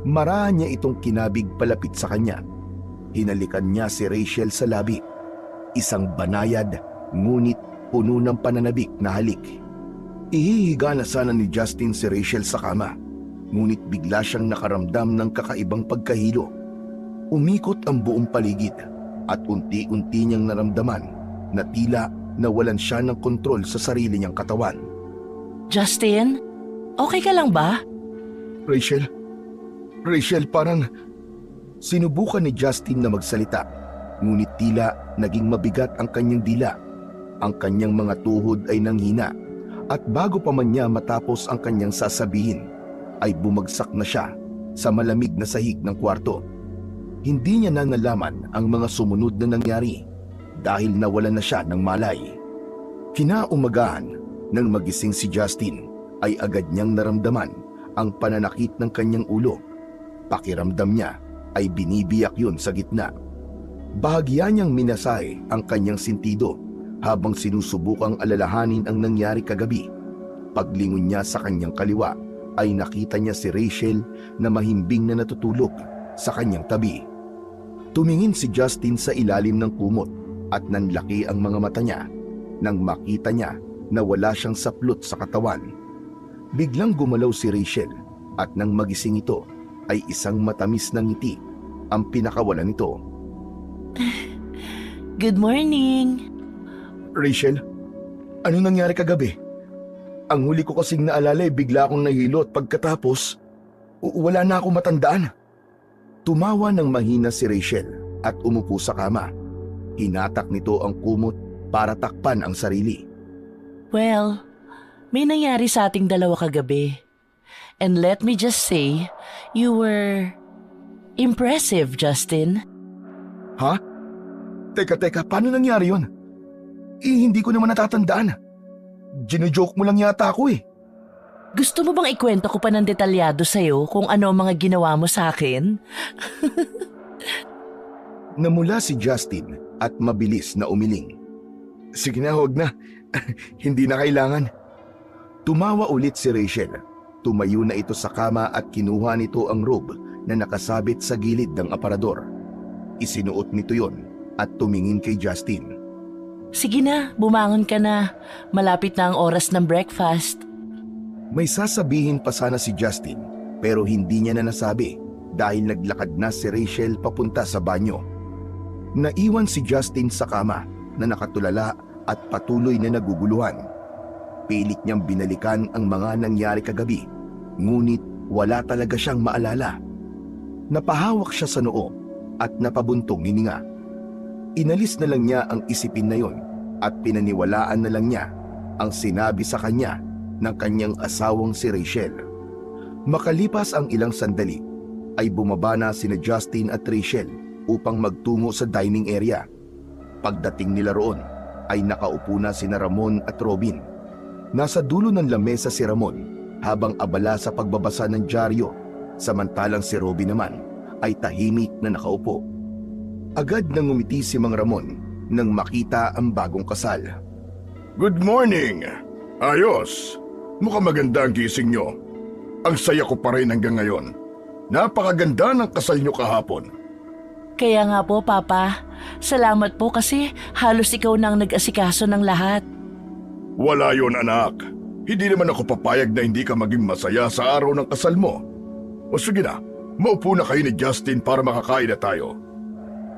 Marahan niya itong kinabig palapit sa kanya. Hinalikan niya si Rachel sa labi. Isang banayad ngunit puno ng pananabik na halik. Ihihiga na sana ni Justin si Rachel sa kama, ngunit bigla siyang nakaramdam ng kakaibang pagkahilo. Umikot ang buong paligid at unti-unti niyang naramdaman na tila nawalan siya ng kontrol sa sarili niyang katawan. Justin, okay ka lang ba? Rachel, parang... Sinubukan ni Justin na magsalita, ngunit tila naging mabigat ang kanyang dila. Ang kanyang mga tuhod ay nanghina at bago pa man niya matapos ang kanyang sasabihin, ay bumagsak na siya sa malamig na sahig ng kwarto. Hindi niya na nalaman ang mga sumunod na nangyari dahil nawalan na siya ng malay. Kinaumagahan, nang magising si Justin, ay agad niyang naramdaman ang pananakit ng kanyang ulo. Pakiramdam niya ay binibiyak yun sa gitna. Bahagya niyang minasahe ang kanyang sentido habang sinusubukang alalahanin ang nangyari kagabi. Paglingon niya sa kanyang kaliwa ay nakita niya si Rachel na mahimbing na natutulog sa kanyang tabi. Tumingin si Justin sa ilalim ng kumot at nanlaki ang mga mata niya nang makita niya na wala siyang saplot sa katawan. Biglang gumalaw si Rachel at nang magising ito ay isang matamis na ngiti ang pinakawalan nito. Good morning! Rachel, ano nangyari kagabi? Ang huli ko kasing naalala ay bigla akong nahilo at pagkatapos, wala na akong matandaan. Tumawa ng mahina si Rachel at umupo sa kama. Hinatak nito ang kumot para takpan ang sarili. Well, may nangyari sa ating dalawa kagabi. And let me just say, you were impressive, Justin. Ha? Teka, paano nangyari yun? Hindi ko naman natatandaan. Gino-joke mo lang yata ako eh. Gusto mo bang ikwento ko pa ng detalyado sa'yo kung ano ang mga ginawa mo sa akin? Namula si Justin at mabilis na umiling. Sige na, huwag na. Hindi na kailangan. Tumawa ulit si Rachel. Tumayo na ito sa kama at kinuha nito ang robe na nakasabit sa gilid ng aparador. Isinuot nito yon at tumingin kay Justin. Sige na, bumangon ka na. Malapit na ang oras ng breakfast. May sasabihin pa sana si Justin pero hindi niya na nasabi dahil naglakad na si Rachel papunta sa banyo. Naiwan si Justin sa kama na nakatulala at patuloy na naguguluhan. Pilit niyang binalikan ang mga nangyari kagabi, ngunit wala talaga siyang maalala. Napahawak siya sa noo at napabuntong hininga. Inalis na lang niya ang isipin na yon at pinaniwalaan na lang niya ang sinabi sa kanya ng kanyang asawang si Rachel. Makalipas ang ilang sandali, ay bumaba na sina Justin at Rachel upang magtungo sa dining area. Pagdating nila roon, ay nakaupo na sina Ramon at Robin. Nasa dulo ng lamesa si Ramon habang abala sa pagbabasa ng dyaryo, samantalang si Robin naman ay tahimik na nakaupo. Agad nang ngumiti si Mang Ramon nang makita ang bagong kasal. Good morning! Ayos! Mukhang maganda ang gising nyo. Ang saya ko pa rin hanggang ngayon. Napakaganda ng kasal nyo kahapon. Kaya nga po, Papa. Salamat po kasi halos ikaw na ang nag-asikaso ng lahat. Wala yon, anak. Hindi naman ako papayag na hindi ka maging masaya sa araw ng kasal mo. O sige na, maupo na kayo ni Justin para makakain na tayo.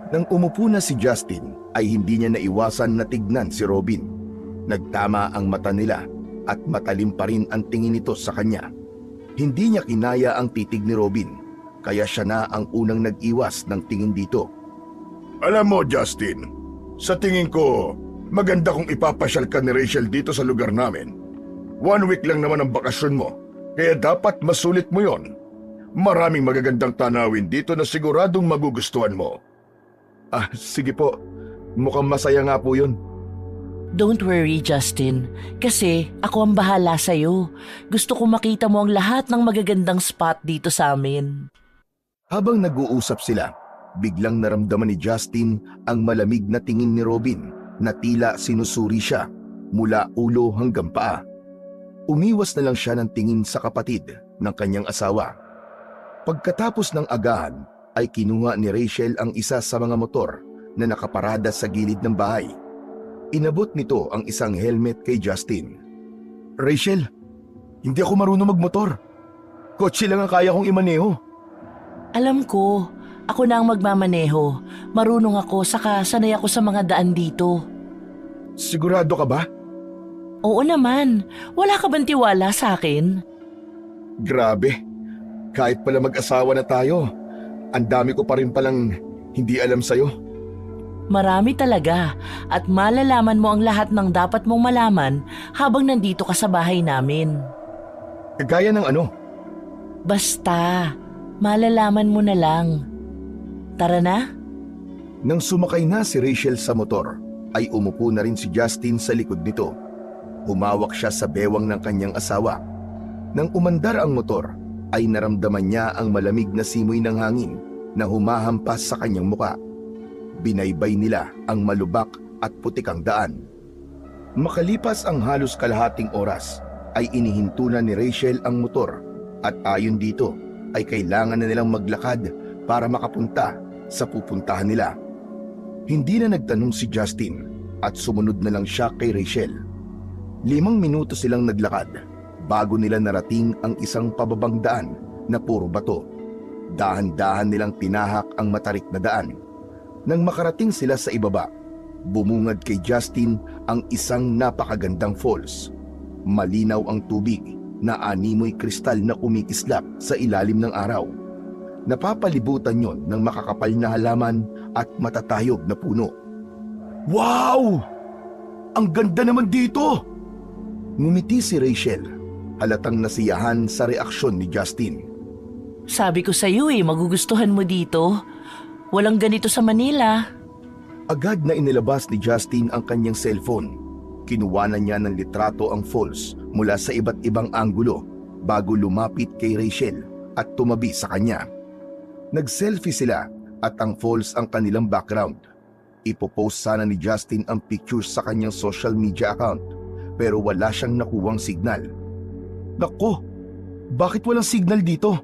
Nang umupo na si Justin, ay hindi niya naiwasan na tignan si Robin. Nagtama ang mata nila at matalim pa rin ang tingin nito sa kanya. Hindi niya kinaya ang titig ni Robin, kaya siya na ang unang nag-iwas ng tingin dito. Alam mo, Justin, sa tingin ko, maganda kung ipapasyal ka ni Rachel dito sa lugar namin. 1 week lang naman ang bakasyon mo, kaya dapat masulit mo yon. Maraming magagandang tanawin dito na siguradong magugustuhan mo. Sige po. Mukhang masaya nga po yun. Don't worry, Justin. Kasi ako ang bahala sa'yo. Gusto ko makita mo ang lahat ng magagandang spot dito sa amin. Habang nag-uusap sila, biglang naramdaman ni Justin ang malamig na tingin ni Robin na tila sinusuri siya mula ulo hanggang paa. Umiwas na lang siya ng tingin sa kapatid ng kanyang asawa. Pagkatapos ng agahan, ay kinuha ni Rachel ang isa sa mga motor na nakaparada sa gilid ng bahay. Inabot nito ang isang helmet kay Justin. Rachel, hindi ako marunong magmotor. Kotse lang ang kaya kong imaneho. Alam ko, ako na ang magmamaneho. Marunong ako, saka sanay ako sa mga daan dito. Sigurado ka ba? Oo naman. Wala ka bang tiwala sa akin? Grabe. Kahit pala mag-asawa na tayo, ang dami ko pa rin palang hindi alam sa'yo. Marami talaga at malalaman mo ang lahat ng dapat mong malaman habang nandito ka sa bahay namin. Kagaya ng ano? Basta, malalaman mo na lang. Tara na? Nang sumakay na si Rachel sa motor, ay umupo na rin si Justin sa likod nito. Humawak siya sa bewang ng kanyang asawa. Nang umandar ang motor, ay naramdaman niya ang malamig na simoy ng hangin na humahampas sa kanyang muka. Binaybay nila ang malubak at putikang daan. Makalipas ang halos kalahating oras, ay inihinto na ni Rachel ang motor at ayon dito ay kailangan na nilang maglakad para makapunta sa pupuntahan nila. Hindi na nagtanong si Justin at sumunod na lang siya kay Rachel. 5 minuto silang naglakad bago nila narating ang isang pababang daan na puro bato. Dahan-dahan nilang tinahak ang matarik na daan. Nang makarating sila sa ibaba, bumungad kay Justin ang isang napakagandang falls. Malinaw ang tubig na animoy kristal na kumikislap sa ilalim ng araw. Napapalibutan yon ng makakapal na halaman at matatayog na puno. Wow! Ang ganda naman dito! Ngumiti si Rachel, halatang nasiyahan sa reaksyon ni Justin. Sabi ko sa'yo magugustuhan mo dito. Walang ganito sa Manila. Agad na inilabas ni Justin ang kanyang cellphone. Kinuwanan niya ng litrato ang falls mula sa iba't ibang anggulo bago lumapit kay Rachel at tumabi sa kanya. Nag-selfie sila at ang falls ang kanilang background. Ipopost sana ni Justin ang pictures sa kanyang social media account pero wala siyang nakuwang signal. Nako, bakit walang signal dito?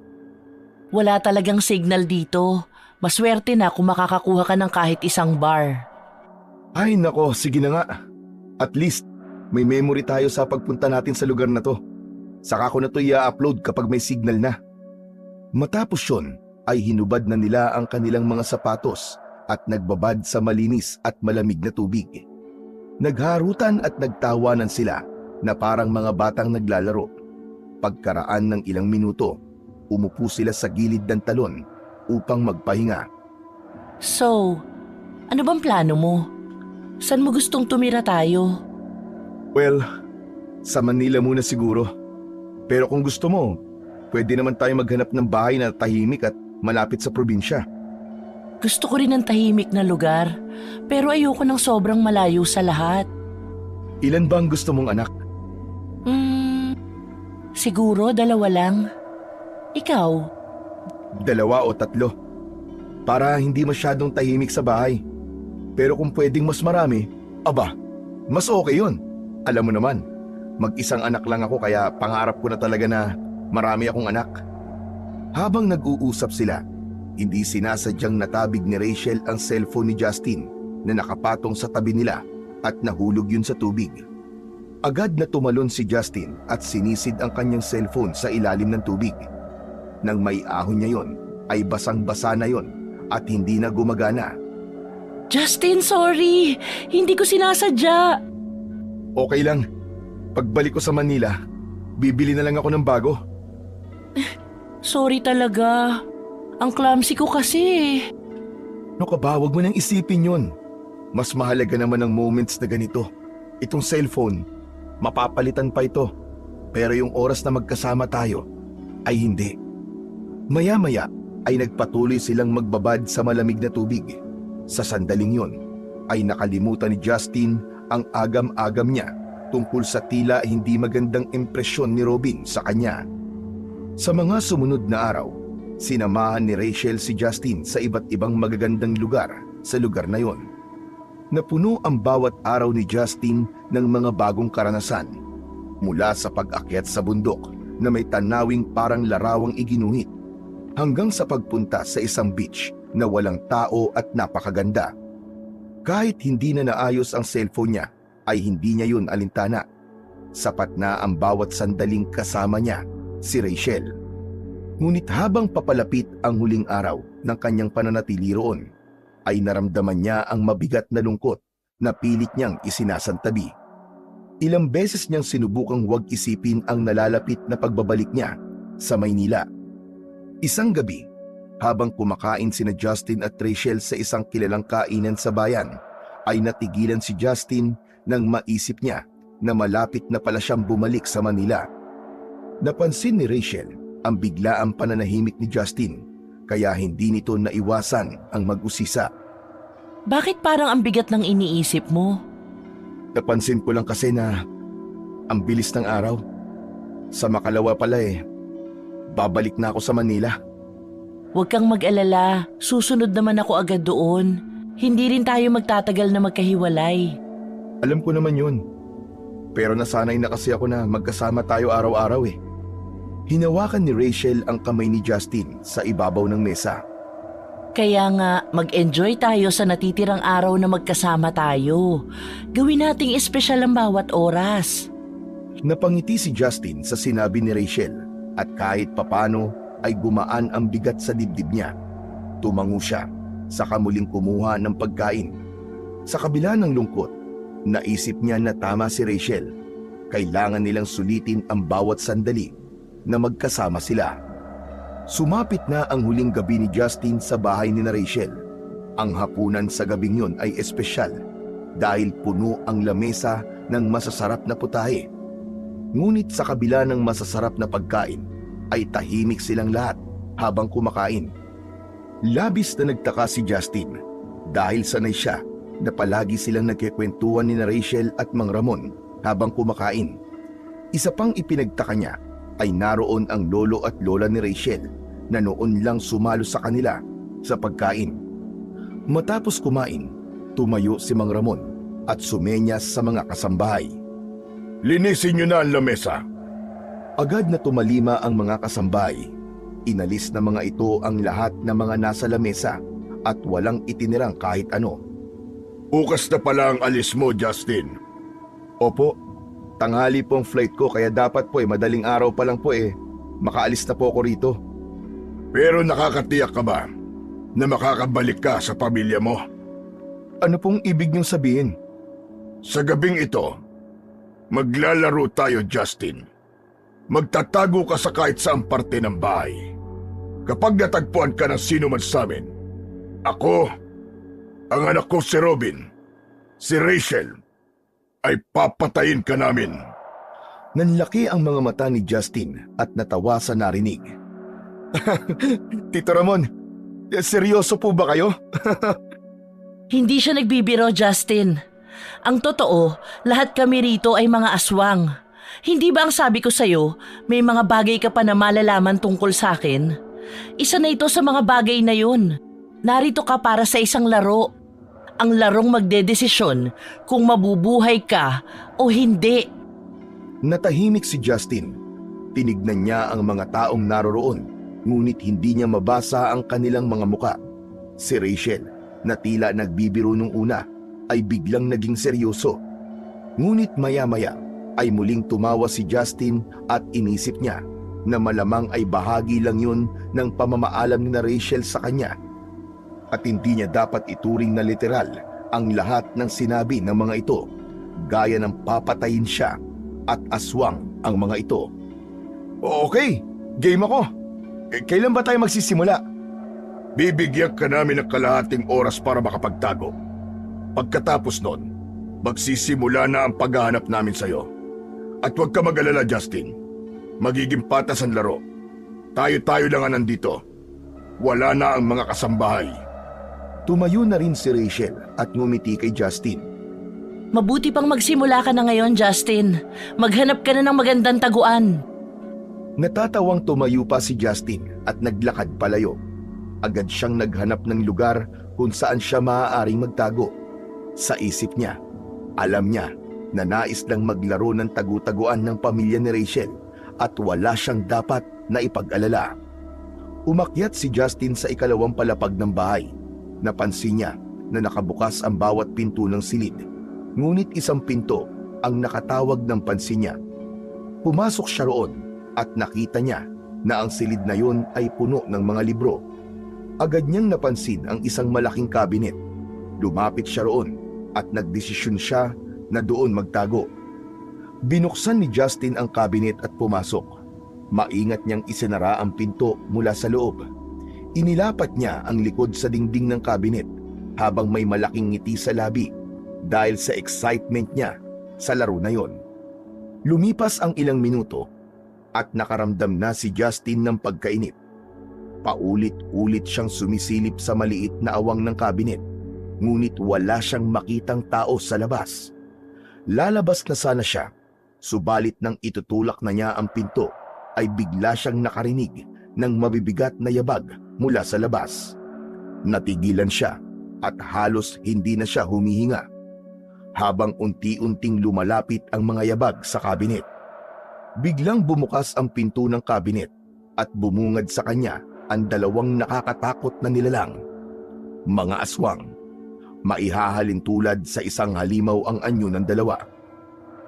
Wala talagang signal dito. Maswerte na kung makakakuha ka ng kahit isang bar. Ay nako, sige na nga. At least, may memory tayo sa pagpunta natin sa lugar na to. Saka ko na to i-upload kapag may signal na. Matapos yun, ay hinubad na nila ang kanilang mga sapatos at nagbabad sa malinis at malamig na tubig. Nagharutan at nagtawanan sila na parang mga batang naglalaro. Pagkaraan ng ilang minuto, umupo sila sa gilid ng talon upang magpahinga. So, ano bang plano mo? Saan mo gustong tumira tayo? Well, sa Manila muna siguro. Pero kung gusto mo, pwede naman tayo maghanap ng bahay na tahimik at malapit sa probinsya. Gusto ko rin ng tahimik na lugar, pero ayoko ng sobrang malayo sa lahat. Ilan ba ang gusto mong anak? Siguro 2 lang. Ikaw? 2 o 3. Para hindi masyadong tahimik sa bahay. Pero kung pwedeng mas marami, aba, mas okay yun. Alam mo naman, mag-isang anak lang ako kaya pangarap ko na talaga na marami akong anak. Habang nag-uusap sila, hindi sinasadyang natabig ni Rachel ang cellphone ni Justin na nakapatong sa tabi nila at nahulog yun sa tubig. Agad na tumalon si Justin at sinisid ang kanyang cellphone sa ilalim ng tubig. Nang may ahon niya yon, ay basang-basa na yon at hindi na gumagana. Justin, sorry! Hindi ko sinasadya! Okay lang. Pagbalik ko sa Manila, bibili na lang ako ng bago. Sorry talaga. Ang clumsy ko kasi. Ano ka ba? Huwag mo nang isipin yon. Mas mahalaga naman ang moments na ganito. Itong cellphone, mapapalitan pa ito. Pero yung oras na magkasama tayo, ay hindi. Maya-maya ay nagpatuloy silang magbabad sa malamig na tubig. Sa sandaling yon, ay nakalimutan ni Justin ang agam-agam niya tungkol sa tila hindi magandang impresyon ni Robin sa kanya. Sa mga sumunod na araw, sinamahan ni Rachel si Justin sa iba't ibang magagandang lugar sa lugar na yon. Napuno ang bawat araw ni Justin ng mga bagong karanasan, mula sa pag-akyat sa bundok na may tanawing parang larawang iginuhit, hanggang sa pagpunta sa isang beach na walang tao at napakaganda. Kahit hindi na naayos ang cellphone niya, ay hindi niya yun alintana. Sapat na ang bawat sandaling kasama niya, si Rachel. Ngunit habang papalapit ang huling araw ng kanyang pananatili roon, ay naramdaman niya ang mabigat na lungkot na pilit niyang isinasantabi. Ilang beses niyang sinubukang huwag isipin ang nalalapit na pagbabalik niya sa Maynila. Isang gabi, Habang kumakain sina Justin at Rachel sa isang kilalang kainan sa bayan, ay natigilan si Justin nang maisip niya na malapit na pala siyang bumalik sa Manila. Napansin ni Rachel ang biglaang pananahimik ni Justin, kaya hindi nito naiwasan ang mag-usisa. Bakit parang ang bigat ng iniisip mo? Napansin ko lang kasi na ang bilis ng araw. Sa makalawa pala babalik na ako sa Manila. Huwag kang mag-alala, susunod naman ako agad doon. Hindi rin tayo magtatagal na magkahiwalay. Alam ko naman yun. Pero nasanay na kasi ako na magkasama tayo araw-araw . Hinawakan ni Rachel ang kamay ni Justin sa ibabaw ng mesa. Kaya nga, mag-enjoy tayo sa natitirang araw na magkasama tayo. Gawin nating espesyal ang bawat oras. Napangiti si Justin sa sinabi ni Rachel at kahit papano ay gumaan ang bigat sa dibdib niya. Tumango siya, saka muling kumuha ng pagkain. Sa kabila ng lungkot, naisip niya na tama si Rachel. Kailangan nilang sulitin ang bawat sandali na magkasama sila. Sumapit na ang huling gabi ni Justin sa bahay ni Rachel. Ang hapunan sa gabing yun ay espesyal dahil puno ang lamesa ng masasarap na putahe. Ngunit sa kabila ng masasarap na pagkain, ay tahimik silang lahat habang kumakain. Labis na nagtaka si Justin dahil sanay siya na palagi silang nagkikwentuhan ni Rachel at Mang Ramon habang kumakain. Isa pang ipinagtaka niya ay naroon ang lolo at lola ni Rachel na noon lang sumalo sa kanila sa pagkain. Matapos kumain, tumayo si Mang Ramon at sumenyas sa mga kasambahay. Linisin niyo na ang lamesa. Agad na tumalima ang mga kasambahay. Inalis na mga ito ang lahat ng mga nasa lamesa at walang itinirang kahit ano. Bukas na pala ang alis mo, Justin. Opo, tanghali po ang flight ko kaya dapat po madaling araw pa lang po makaalis na po ako rito. Pero nakakatiyak ka ba na makakabalik ka sa pamilya mo? Ano pong ibig niyong sabihin? Sa gabing ito, maglalaro tayo, Justin. Magtatago ka sa kahit saang parte ng bahay. Kapag natagpuan ka ng sino man sa amin, ako, ang anak ko si Robin, si Rachel, ay papatayin ka namin. Nanlaki ang mga mata ni Justin at natawa sa narinig. Tito Ramon, seryoso po ba kayo? Hindi siya nagbibiro, Justin. Ang totoo, lahat kami rito ay mga aswang. Hindi ba ang sabi ko sa'yo, may mga bagay ka pa na malalaman tungkol sa akin? Isa na ito sa mga bagay na yun. Narito ka para sa isang laro. Ang larong magdedesisyon kung mabubuhay ka o hindi. Natahimik si Justin. Tinignan niya ang mga taong naroroon, ngunit hindi niya mabasa ang kanilang mga muka. Si Rachel, na tila nagbibiro nung una, ay biglang naging seryoso. Ngunit maya-maya ay muling tumawa si Justin at inisip niya na malamang ay bahagi lang yun ng pamamaalam ni Rachel sa kanya. At hindi niya dapat ituring na literal ang lahat ng sinabi ng mga ito, gaya ng papatayin siya at aswang ang mga ito. Okay, game ako. Kailan ba tayo magsisimula? Bibigyan ka namin ng kalahating oras para makapagtago. Pagkatapos nun, magsisimula na ang paghahanap namin sa'yo. At huwag ka mag-alala, Justin. Magiging patas ang laro. Tayo-tayo lang ang nandito. Wala na ang mga kasambahay. Tumayo na rin si Rachel at ngumiti kay Justin. Mabuti pang magsimula ka na ngayon, Justin. Maghanap ka na ng magandang taguan. Natatawang tumayo pa si Justin at naglakad palayo. Agad siyang naghanap ng lugar kung saan siya maaaring magtago. Sa isip niya, alam niya na nais lang maglaro ng tagu-taguan ng pamilya ni Rachel at wala siyang dapat na ipag-alala. Umakyat si Justin sa ikalawang palapag ng bahay. Napansin niya na nakabukas ang bawat pinto ng silid. Ngunit isang pinto ang nakatawag ng pansin niya. Pumasok siya roon at nakita niya na ang silid na yun ay puno ng mga libro. Agad niyang napansin ang isang malaking kabinet. Lumapit siya roon at nagdesisyon siya na doon magtago. Binuksan ni Justin ang kabinet at pumasok. Maingat niyang isinara ang pinto mula sa loob. Inilapat niya ang likod sa dingding ng kabinet habang may malaking ngiti sa labi dahil sa excitement niya sa laro na yon. Lumipas ang ilang minuto at nakaramdam na si Justin ng pagkainip. Paulit-ulit siyang sumisilip sa maliit na awang ng kabinet, ngunit wala siyang makitang tao sa labas. Lalabas na sana siya, subalit nang itutulak na niya ang pinto, ay bigla siyang nakarinig ng mabibigat na yabag mula sa labas. Natigilan siya at halos hindi na siya humihinga, habang unti-unting lumalapit ang mga yabag sa kabinet. Biglang bumukas ang pinto ng kabinet at bumungad sa kanya ang dalawang nakakatakot na nilalang. Mga aswang. Maihahalin tulad sa isang halimaw ang anyo ng dalawa.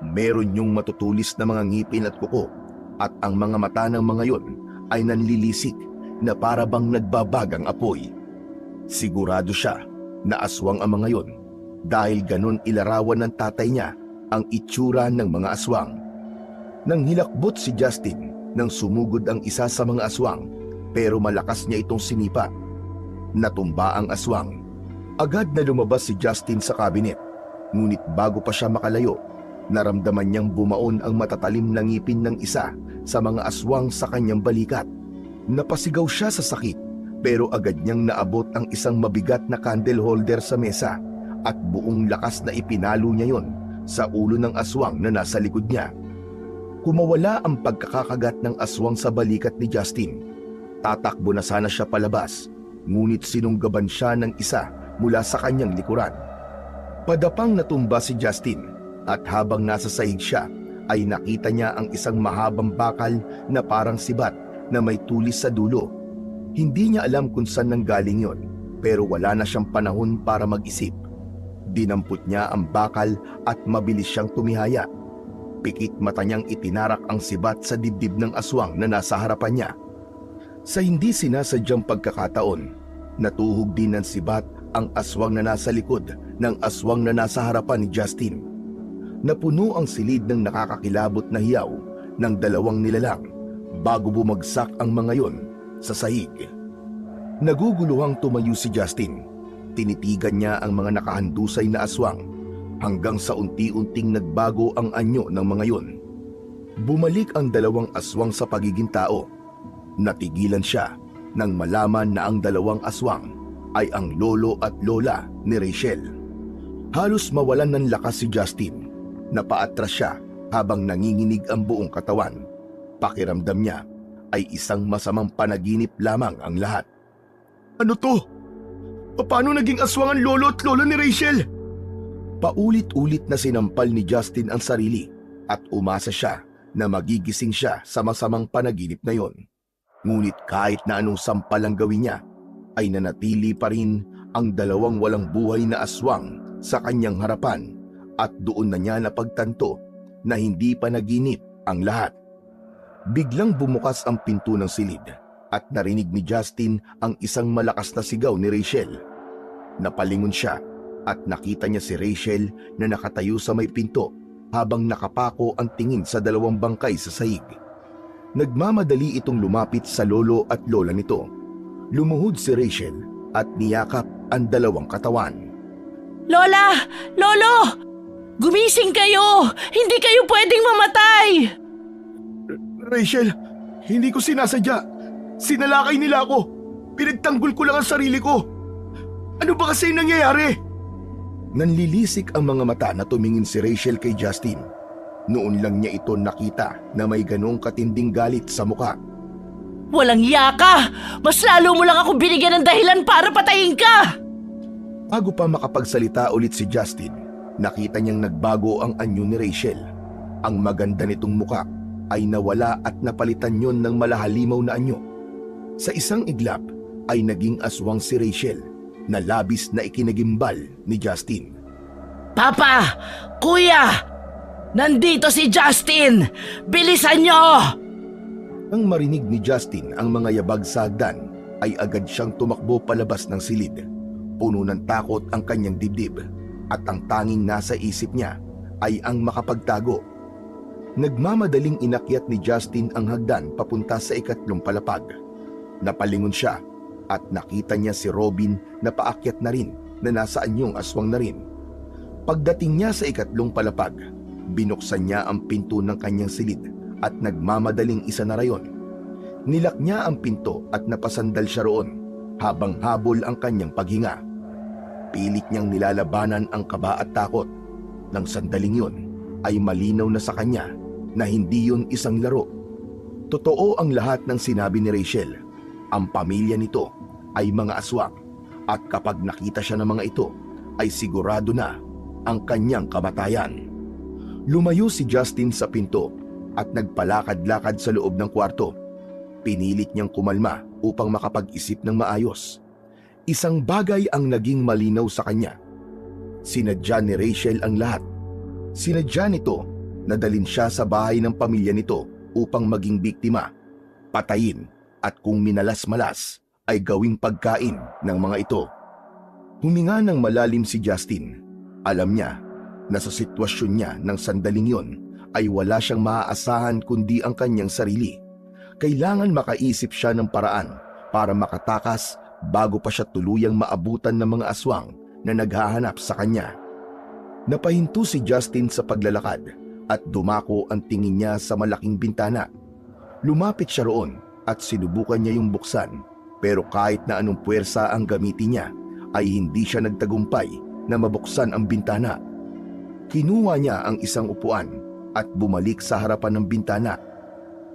Meron yung matutulis na mga ngipin at kuko, at ang mga mata ng mga yon ay nanlilisik na para bang nagbabagang apoy. Sigurado siya na aswang ang mga yon dahil ganon ilarawan ng tatay niya ang itsura ng mga aswang. Nang hilakbot si Justin nang sumugod ang isa sa mga aswang, pero malakas niya itong sinipa. Natumba ang aswang. Agad na lumabas si Justin sa kabinet, ngunit bago pa siya makalayo, naramdaman niyang bumaon ang matatalim na ngipin ng isa sa mga aswang sa kanyang balikat. Napasigaw siya sa sakit, pero agad niyang naabot ang isang mabigat na candle holder sa mesa at buong lakas na ipinalo niya yon sa ulo ng aswang na nasa likod niya. Kumawala ang pagkakakagat ng aswang sa balikat ni Justin. Tatakbo na sana siya palabas, ngunit sinunggaban siya ng isa mula sa kanyang likuran. Padapang natumba si Justin at habang nasa sahig siya ay nakita niya ang isang mahabang bakal na parang sibat na may tulis sa dulo. Hindi niya alam kung saan nanggaling yon, pero wala na siyang panahon para mag-isip. Dinampot niya ang bakal at mabilis siyang tumihaya. Pikit mata niyang itinarak ang sibat sa dibdib ng aswang na nasa harapan niya. Sa hindi sinasadyang pagkakataon, natuhog din ng sibat ang aswang na nasa likod ng aswang na nasa harapan ni Justin. Napuno ang silid ng nakakakilabot na hiyaw ng dalawang nilalang bago bumagsak ang mga yon sa sahig. Naguguluhang tumayo si Justin. Tinitigan niya ang mga nakahandusay na aswang hanggang sa unti-unting nagbago ang anyo ng mga yon. Bumalik ang dalawang aswang sa pagiging tao. Natigilan siya nang malaman na ang dalawang aswang ay ang lolo at lola ni Rachel. Halos mawalan ng lakas si Justin. Napaatras siya habang nanginginig ang buong katawan. Pakiramdam niya ay isang masamang panaginip lamang ang lahat. Ano to? Paano naging aswang ang lolo at lola ni Rachel? Paulit-ulit na sinampal ni Justin ang sarili at umasa siya na magigising siya sa masamang panaginip na yon. Ngunit kahit na anong sampal ang gawin niya, ay nanatili pa rin ang dalawang walang buhay na aswang sa kanyang harapan at doon na niya napagtanto na hindi pa naginip ang lahat. Biglang bumukas ang pinto ng silid at narinig ni Justin ang isang malakas na sigaw ni Rachel. Napalingon siya at nakita niya si Rachel na nakatayo sa may pinto habang nakapako ang tingin sa dalawang bangkay sa sahig. Nagmamadali itong lumapit sa lolo at lola nito. Lumuhod si Rachel at niyakap ang dalawang katawan. Lola! Lolo! Gumising kayo! Hindi kayo pwedeng mamatay! Rachel, hindi ko sinasadya. Sinalakay nila ako. Pinagtanggol ko lang ang sarili ko. Ano ba kasi nangyayari? Nanlilisik ang mga mata na tumingin si Rachel kay Justin. Noon lang niya ito nakita na may ganong katinding galit sa muka. Walang yaka! Mas lalo mo lang ako binigyan ng dahilan para patayin ka! Bago pa makapagsalita ulit si Justin, nakita niyang nagbago ang anyo ni Rachel. Ang maganda nitong muka ay nawala at napalitan yon ng malahalimaw na anyo. Sa isang iglap ay naging aswang si Rachel na labis na ikinagimbal ni Justin. Papa! Kuya! Nandito si Justin! Bilisan niyo! Nang marinig ni Justin ang mga yabag sa hagdan, ay agad siyang tumakbo palabas ng silid. Puno ng takot ang kanyang dibdib at ang tanging nasa isip niya ay ang makapagtago. Nagmamadaling inakyat ni Justin ang hagdan papunta sa ikatlong palapag. Napalingon siya at nakita niya si Robin na paakyat na rin na nasa anyong aswang na rin. Pagdating niya sa ikatlong palapag, binuksan niya ang pinto ng kanyang silid at nagmamadaling isa na rayon. Nilak niya ang pinto at napasandal siya roon habang habol ang kanyang paghinga. Pilit niyang nilalabanan ang kaba at takot. Nang sandaling yun ay malinaw na sa kanya na hindi yun isang laro. Totoo ang lahat ng sinabi ni Rachel. Ang pamilya nito ay mga aswang at kapag nakita siya ng mga ito ay sigurado na ang kanyang kamatayan. Lumayo si Justin sa pinto at nagpalakad-lakad sa loob ng kwarto. Pinilit niyang kumalma upang makapag-isip ng maayos. Isang bagay ang naging malinaw sa kanya. Sinadya ni Rachel ang lahat. Sinadya nito na dalhin siya sa bahay ng pamilya nito upang maging biktima, patayin at kung minalas-malas ay gawing pagkain ng mga ito. Huminga ng malalim si Justin. Alam niya na sa sitwasyon niya ng sandaling yon ay wala siyang maaasahan kundi ang kanyang sarili. Kailangan makaisip siya ng paraan para makatakas bago pa siya tuluyang maabutan ng mga aswang na naghahanap sa kanya. Napahinto si Justin sa paglalakad at dumako ang tingin niya sa malaking bintana. Lumapit siya roon at sinubukan niya yung buksan, pero kahit na anong puwersa ang gamitin niya ay hindi siya nagtagumpay na mabuksan ang bintana. Kinuha niya ang isang upuan at bumalik sa harapan ng bintana.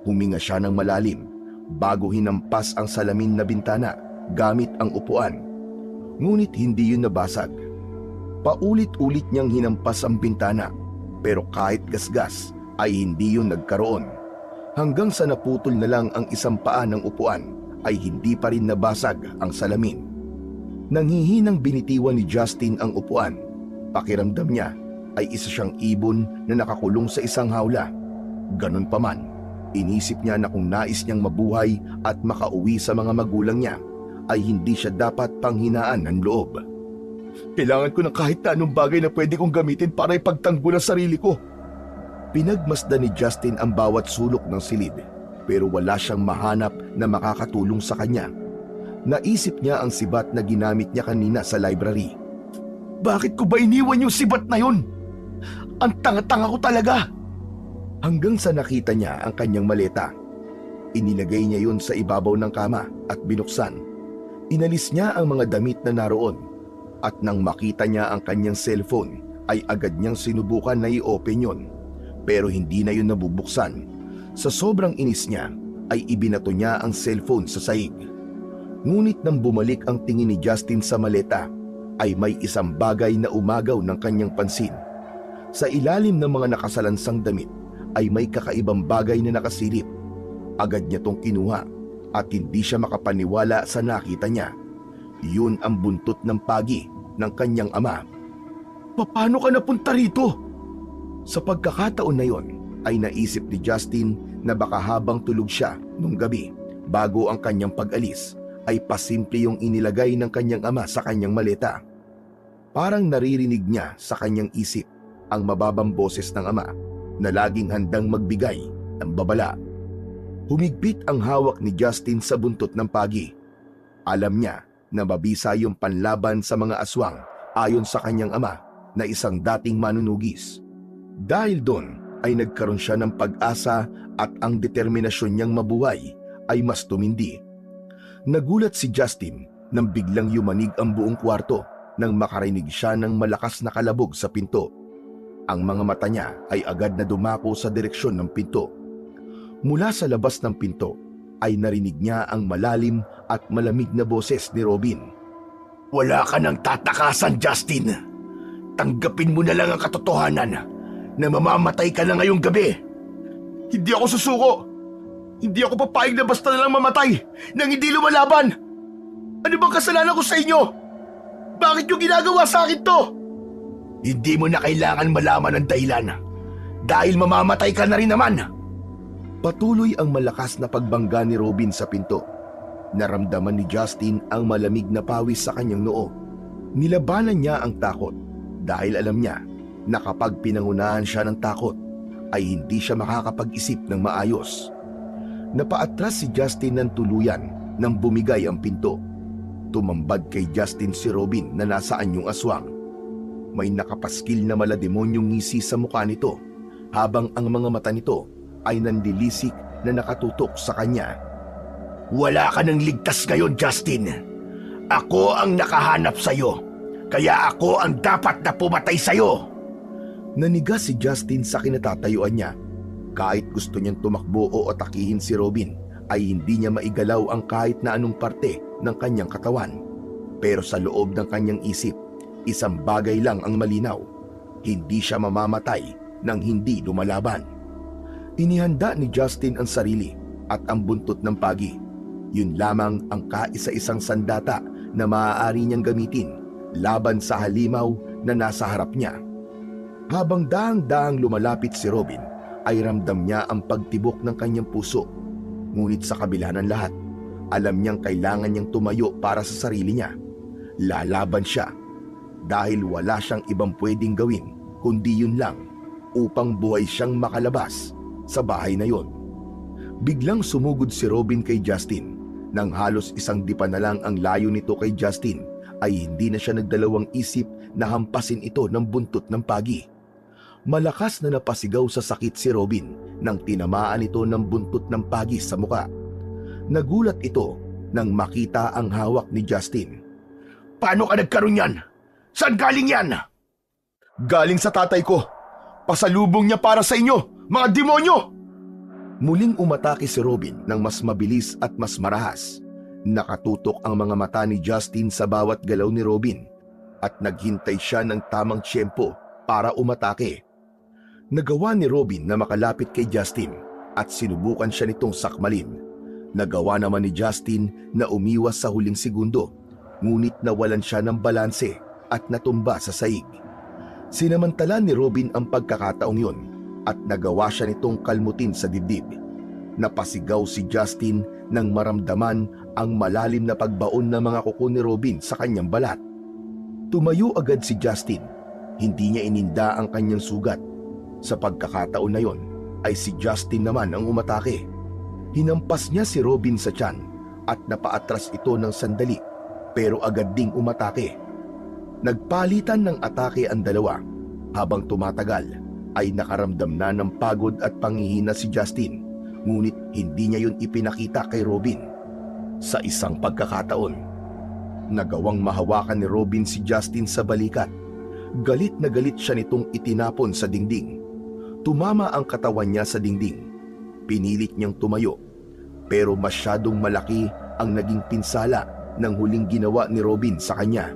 Huminga siya ng malalim bago hinampas ang salamin na bintana gamit ang upuan. Ngunit hindi yun nabasag. Paulit-ulit niyang hinampas ang bintana, pero kahit gasgas ay hindi yun nagkaroon. Hanggang sa naputol na lang ang isang paa ng upuan ay hindi pa rin nabasag ang salamin. Nanghihinang binitiwan ni Justin ang upuan. Pakiramdam niya ay isa siyang ibon na nakakulong sa isang hawla. Ganun pa man, inisip niya na kung nais niyang mabuhay at makauwi sa mga magulang niya, ay hindi siya dapat panghinaan ng loob. Kailangan ko ng kahit na anong bagay na pwede kong gamitin para ipagtanggol ang sarili ko. Pinagmasdan ni Justin ang bawat sulok ng silid, pero wala siyang mahanap na makakatulong sa kanya. Naisip niya ang sibat na ginamit niya kanina sa library. Bakit ko ba iniwan yung sibat na yun? Ang tanga-tanga ko talaga! Hanggang sa nakita niya ang kanyang maleta. Inilagay niya yun sa ibabaw ng kama at binuksan. Inalis niya ang mga damit na naroon. At nang makita niya ang kanyang cellphone, ay agad niyang sinubukan na i-open yun. Pero hindi na yun nabubuksan. Sa sobrang inis niya, ay ibinato niya ang cellphone sa sahig. Ngunit nang bumalik ang tingin ni Justin sa maleta, ay may isang bagay na umagaw ng kanyang pansin. Sa ilalim ng mga nakasalansang damit, ay may kakaibang bagay na nakasilip. Agad niya tong kinuha at hindi siya makapaniwala sa nakita niya. Yun ang buntot ng pagi ng kanyang ama. Paano ka napunta rito? Sa pagkakataon na yon, ay naisip ni Justin na baka habang tulog siya nung gabi, bago ang kanyang pag-alis, ay pasimple yung inilagay ng kanyang ama sa kanyang maleta. Parang naririnig niya sa kanyang isip ang mababang boses ng ama na laging handang magbigay ng babala. Humigpit ang hawak ni Justin sa buntot ng pagi. Alam niya na mabisa yung panlaban sa mga aswang ayon sa kanyang ama na isang dating manunugis. Dahil doon ay nagkaroon siya ng pag-asa at ang determinasyon niyang mabuhay ay mas tumindi. Nagulat si Justin nang biglang yumanig ang buong kwarto nang makarinig siya ng malakas na kalabog sa pinto. Ang mga mata niya ay agad na dumako sa direksyon ng pinto. Mula sa labas ng pinto ay narinig niya ang malalim at malamig na boses ni Robin. Wala ka nang tatakasan, Justin. Tanggapin mo na lang ang katotohanan na mamamatay ka na ngayong gabi. Hindi ako susuko. Hindi ako papayag na basta na lang mamatay nang hindi lumalaban. Ano bang kasalanan ko sa inyo? Bakit nyo ginagawa sa akin to? Hindi mo na kailangan malaman ang dahilan dahil mamamatay ka na rin naman. Patuloy ang malakas na pagbangga ni Robin sa pinto. Naramdaman ni Justin ang malamig na pawis sa kanyang noo. Nilabanan niya ang takot dahil alam niya na kapag pinangunahan siya ng takot ay hindi siya makakapag-isip ng maayos. Napaatras si Justin ng tuluyan nang bumigay ang pinto. Tumambad kay Justin si Robin na nasa anyong aswang. May nakapaskil na malademonyong ngisi sa mukha nito, habang ang mga mata nito ay nanlilisik na nakatutok sa kanya. Wala ka nang ligtas ngayon, Justin. Ako ang nakahanap sa'yo, kaya ako ang dapat na pumatay sa'yo. Naniga si Justin sa kinatatayuan niya. Kahit gusto niyang tumakbo o atakihin si Robin, ay hindi niya maigalaw ang kahit na anong parte ng kanyang katawan. Pero sa loob ng kanyang isip, isang bagay lang ang malinaw. Hindi siya mamamatay nang hindi lumalaban. Inihanda ni Justin ang sarili at ang buntot ng pagi. Yun lamang ang kaisa-isang sandata na maaari niyang gamitin laban sa halimaw na nasa harap niya. Habang daang-daang lumalapit si Robin, ay ramdam niya ang pagtibok ng kanyang puso. Ngunit sa kabila ng lahat, alam niyang kailangan niyang tumayo para sa sarili niya. Lalaban siya dahil wala siyang ibang pwedeng gawin kundi yun lang upang buhay siyang makalabas sa bahay na yon. Biglang sumugod si Robin kay Justin. Nang halos isang dipa na lang ang layo nito kay Justin, ay hindi na siya nagdalawang isip na hampasin ito ng buntot ng pagi. Malakas na napasigaw sa sakit si Robin nang tinamaan ito ng buntot ng pagi sa muka. Nagulat ito nang makita ang hawak ni Justin. Paano ka nagkaroon yan? Saan galing yan? Galing sa tatay ko. Pasalubong niya para sa inyo, mga demonyo! Muling umatake si Robin ng mas mabilis at mas marahas. Nakatutok ang mga mata ni Justin sa bawat galaw ni Robin at naghintay siya ng tamang tiyempo para umatake. Nagawa ni Robin na makalapit kay Justin at sinubukan siya nitong sakmalin. Nagawa naman ni Justin na umiwas sa huling segundo, ngunit nawalan siya ng balanse at natumba sa saig. Sinamantala ni Robin ang pagkakataong yun at nagawa siya nitong kalmutin sa dibdib. Napasigaw si Justin nang maramdaman ang malalim na pagbaon ng mga kuko ni Robin sa kanyang balat. Tumayo agad si Justin. Hindi niya ininda ang kanyang sugat. Sa pagkakataon na yon ay si Justin naman ang umatake. Hinampas niya si Robin sa tiyan at napaatras ito ng sandali, pero agad ding umatake. Nagpalitan ng atake ang dalawa. Habang tumatagal ay nakaramdam na ng pagod at panghihina si Justin, ngunit hindi niya yun ipinakita kay Robin. Sa isang pagkakataon, nagawang mahawakan ni Robin si Justin sa balikat. Galit na galit siya nitong itinapon sa dingding. Tumama ang katawan niya sa dingding. Pinilit niyang tumayo, pero masyadong malaki ang naging pinsala ng huling ginawa ni Robin sa kanya.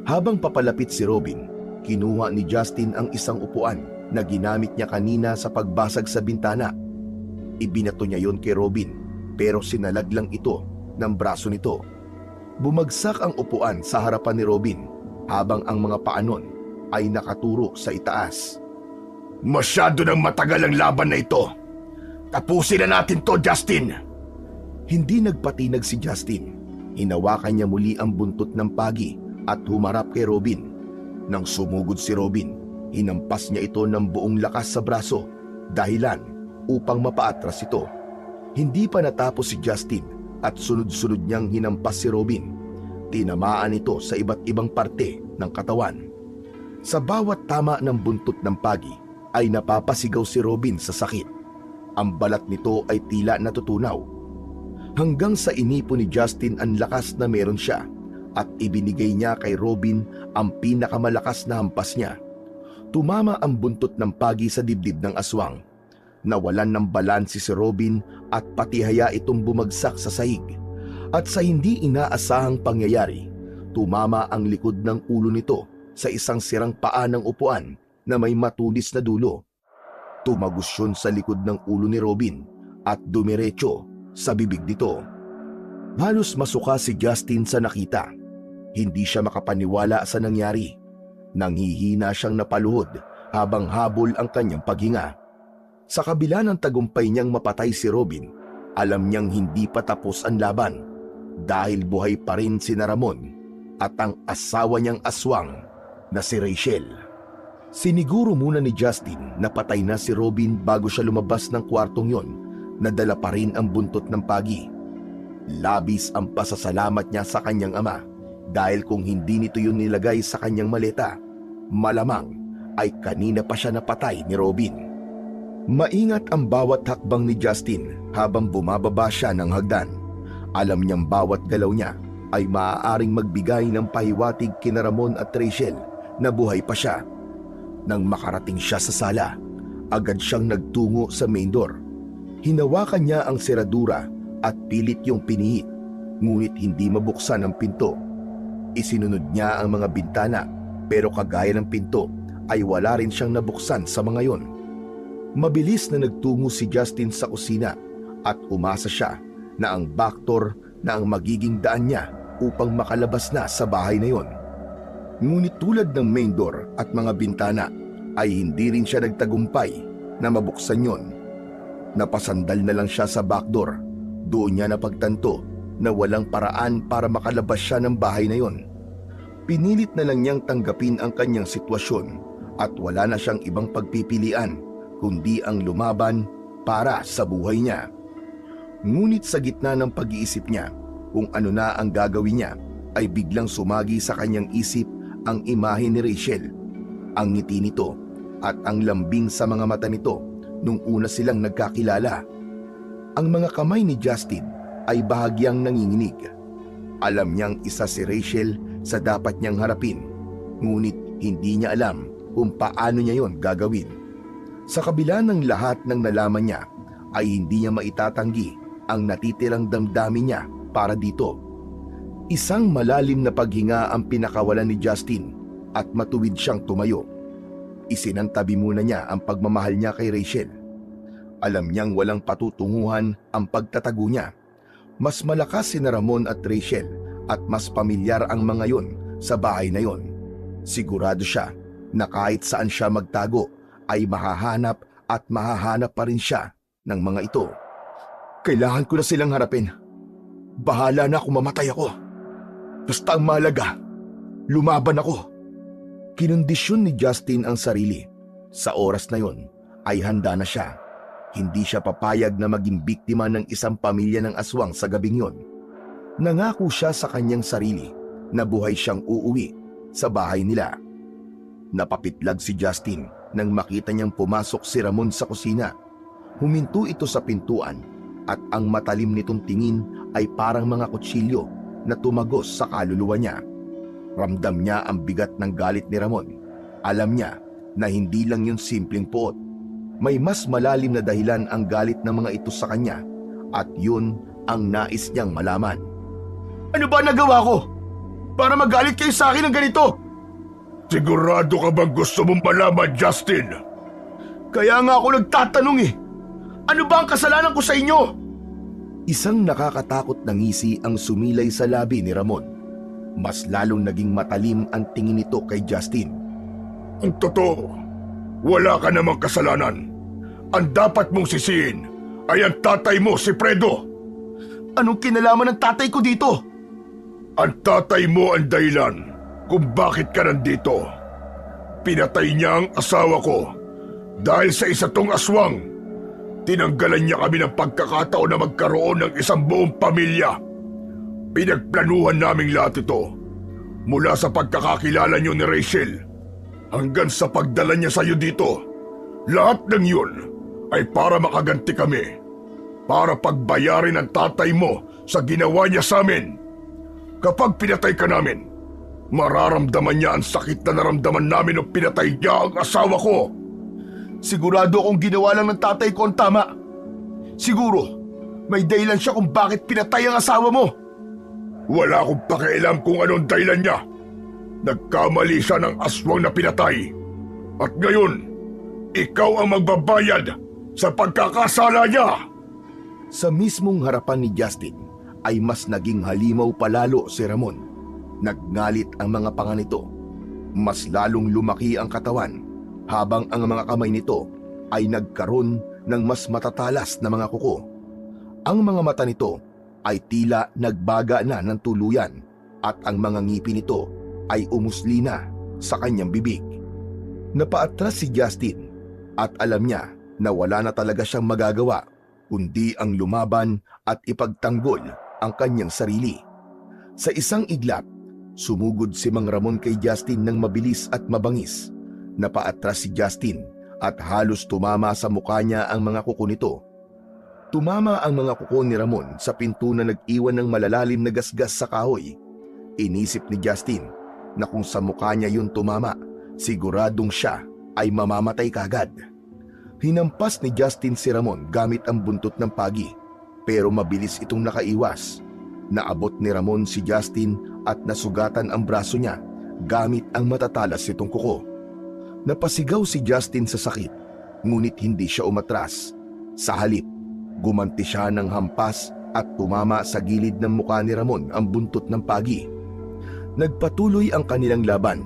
Habang papalapit si Robin, kinuha ni Justin ang isang upuan na ginamit niya kanina sa pagbasag sa bintana. Ibinato niya yon kay Robin, pero sinalag lang ito ng braso nito. Bumagsak ang upuan sa harapan ni Robin, habang ang mga paa nun ay nakaturo sa itaas. Masyado nang matagal ang laban na ito. Tapusin na natin to, Justin! Hindi nagpatinag si Justin. Hinawakan niya muli ang buntot ng pagi at humarap kay Robin. Nang sumugod si Robin, hinampas niya ito ng buong lakas sa braso, dahilan upang mapaatras ito. Hindi pa natapos si Justin at sunod-sunod niyang hinampas si Robin. Tinamaan ito sa iba't ibang parte ng katawan. Sa bawat tama ng buntot ng pagi ay napapasigaw si Robin sa sakit. Ang balat nito ay tila natutunaw. Hanggang sa inipon ni Justin ang lakas na meron siya at ibinigay niya kay Robin ang pinakamalakas na hampas niya. Tumama ang buntot ng pagi sa dibdib ng aswang. Nawalan ng balanse si Robin at patihaya itong bumagsak sa sahig. At sa hindi inaasahang pangyayari, tumama ang likod ng ulo nito sa isang sirang paa ng upuan na may matulis na dulo. Tumagos yun sa likod ng ulo ni Robin at dumiretso sa bibig nito. Halos masuka si Justin sa nakita. Hindi siya makapaniwala sa nangyari. Nanghihina siyang napaluhod habang habol ang kanyang paghinga. Sa kabila ng tagumpay niyang mapatay si Robin, alam niyang hindi pa tapos ang laban dahil buhay pa rin si Ramon at ang asawa niyang aswang na si Rachel. Siniguro muna ni Justin na patay na si Robin bago siya lumabas ng kwartong yon na dala pa rin ang buntot ng pagi. Labis ang pasasalamat niya sa kanyang ama dahil kung hindi nito yun nilagay sa kanyang maleta, malamang ay kanina pa siya napatay ni Robin. Maingat ang bawat hakbang ni Justin habang bumababa siya ng hagdan. Alam niyang bawat galaw niya ay maaaring magbigay ng pahiwatig kina Ramon at Rachel na buhay pa siya. Nang makarating siya sa sala, agad siyang nagtungo sa main door. Hinawakan niya ang seradura at pilit yung pinihit, ngunit hindi mabuksan ang pinto. Isinunod niya ang mga bintana, pero kagaya ng pinto ay wala rin siyang nabuksan sa mga yon. Mabilis na nagtungo si Justin sa kusina at umasa siya na ang back door na ang magiging daan niya upang makalabas na sa bahay na yon. Ngunit tulad ng main door at mga bintana ay hindi rin siya nagtagumpay na mabuksan yon. Napasandal na lang siya sa back door. Doon niya napagtanto na walang paraan para makalabas siya ng bahay na yon. Pinilit na lang niyang tanggapin ang kanyang sitwasyon at wala na siyang ibang pagpipilian kundi ang lumaban para sa buhay niya. Ngunit sa gitna ng pag-iisip niya kung ano na ang gagawin niya, ay biglang sumagi sa kanyang isip ang imahe ni Rachel, ang ngiti nito at ang lambing sa mga mata nito nung una silang nagkakilala. Ang mga kamay ni Justin ay bahagyang nanginginig. Alam niyang isa si Rachel sa dapat niyang harapin, ngunit hindi niya alam kung paano niya yon gagawin. Sa kabila ng lahat ng nalaman niya, ay hindi niya maitatanggi ang natitirang damdamin niya para dito. Isang malalim na paghinga ang pinakawalan ni Justin at matuwid siyang tumayo. Isinantabi muna niya ang pagmamahal niya kay Rachel. Alam niyang walang patutunguhan ang pagtatago niya. Mas malakas si Ramon at Rachel at mas pamilyar ang mga yon sa bahay na yon. Sigurado siya na kahit saan siya magtago ay mahahanap at mahahanap pa rin siya ng mga ito. Kailangan ko na silang harapin. Bahala na kung mamatay ako. Basta ang mahalaga, lumaban ako. Kinondisyon ni Justin ang sarili. Sa oras na yon ay handa na siya. Hindi siya papayag na maging biktima ng isang pamilya ng aswang sa gabing yon. Nangako siya sa kanyang sarili na buhay siyang uuwi sa bahay nila. Napapitlag si Justin nang makita niyang pumasok si Ramon sa kusina. Huminto ito sa pintuan at ang matalim nitong tingin ay parang mga kutsilyo na tumagos sa kaluluwa niya. Ramdam niya ang bigat ng galit ni Ramon. Alam niya na hindi lang yun simpleng puot. May mas malalim na dahilan ang galit ng mga ito sa kanya at yun ang nais niyang malaman. Ano ba nagawa ko para magalit kayo sa akin ng ganito? Sigurado ka bang gusto mong malaman, Justin? Kaya nga ako nagtatanong eh. Ano ba ang kasalanan ko sa inyo? Isang nakakatakot na ngisi ang sumilay sa labi ni Ramon. Mas lalong naging matalim ang tingin nito kay Justin. Ang totoo, wala ka namang kasalanan. Ang dapat mong sisihin ay ang tatay mo, si Fredo. Anong kinalaman ng tatay ko dito? Ang tatay mo ang dahilan kung bakit ka nandito. Pinatay niya ang asawa ko dahil sa isa tong aswang. Tinanggalan niya kami ng pagkakataon na magkaroon ng isang buong pamilya. Pinagplanuhan naming lahat ito. Mula sa pagkakakilala niyo ni Rachel hanggang sa pagdala niya sa iyo dito. Lahat ng yun ay para makaganti kami. Para pagbayarin ang tatay mo sa ginawa niya sa amin. Kapag pinatay ka namin, mararamdaman niya ang sakit na naramdaman namin nung pinatay niya ang asawa ko. Sigurado akong ginawa lang ng tatay ko ang tama. Siguro, may dahilan siya kung bakit pinatay ang asawa mo. Wala akong pakialam kung anong dahilan niya. Nagkamali siya ng aswang na pinatay. At ngayon, ikaw ang magbabayad sa pagkakasala niya. Sa mismong harapan ni Justin ay mas naging halimaw palalo si Ramon. Nagngalit ang mga panga nito. Mas lalong lumaki ang katawan habang ang mga kamay nito ay nagkaroon ng mas matatalas na mga kuko. Ang mga mata nito ay tila nagbaga na ng tuluyan at ang mga ngipin nito ay umusli na sa kanyang bibig. Napaatras si Justin at alam niya na wala na talaga siyang magagawa kundi ang lumaban at ipagtanggol ang kanyang sarili. Sa isang iglap, sumugod si Mang Ramon kay Justin ng mabilis at mabangis. Napaatras si Justin at halos tumama sa mukha niya ang mga kuko nito. Tumama ang mga kuko ni Ramon sa pinto na nag-iwan ng malalalim na gasgas sa kahoy. Inisip ni Justin na kung sa mukha niya yun tumama, siguradong siya ay mamamatay kagad. Hinampas ni Justin si Ramon gamit ang buntot ng pagi, pero mabilis itong nakaiwas. Naabot ni Ramon si Justin at nasugatan ang braso niya gamit ang matatalas nitong kuko. Napasigaw si Justin sa sakit, ngunit hindi siya umatras. Sa halip, gumanti siya ng hampas at tumama sa gilid ng mukha ni Ramon ang buntot ng pagi. Nagpatuloy ang kanilang laban.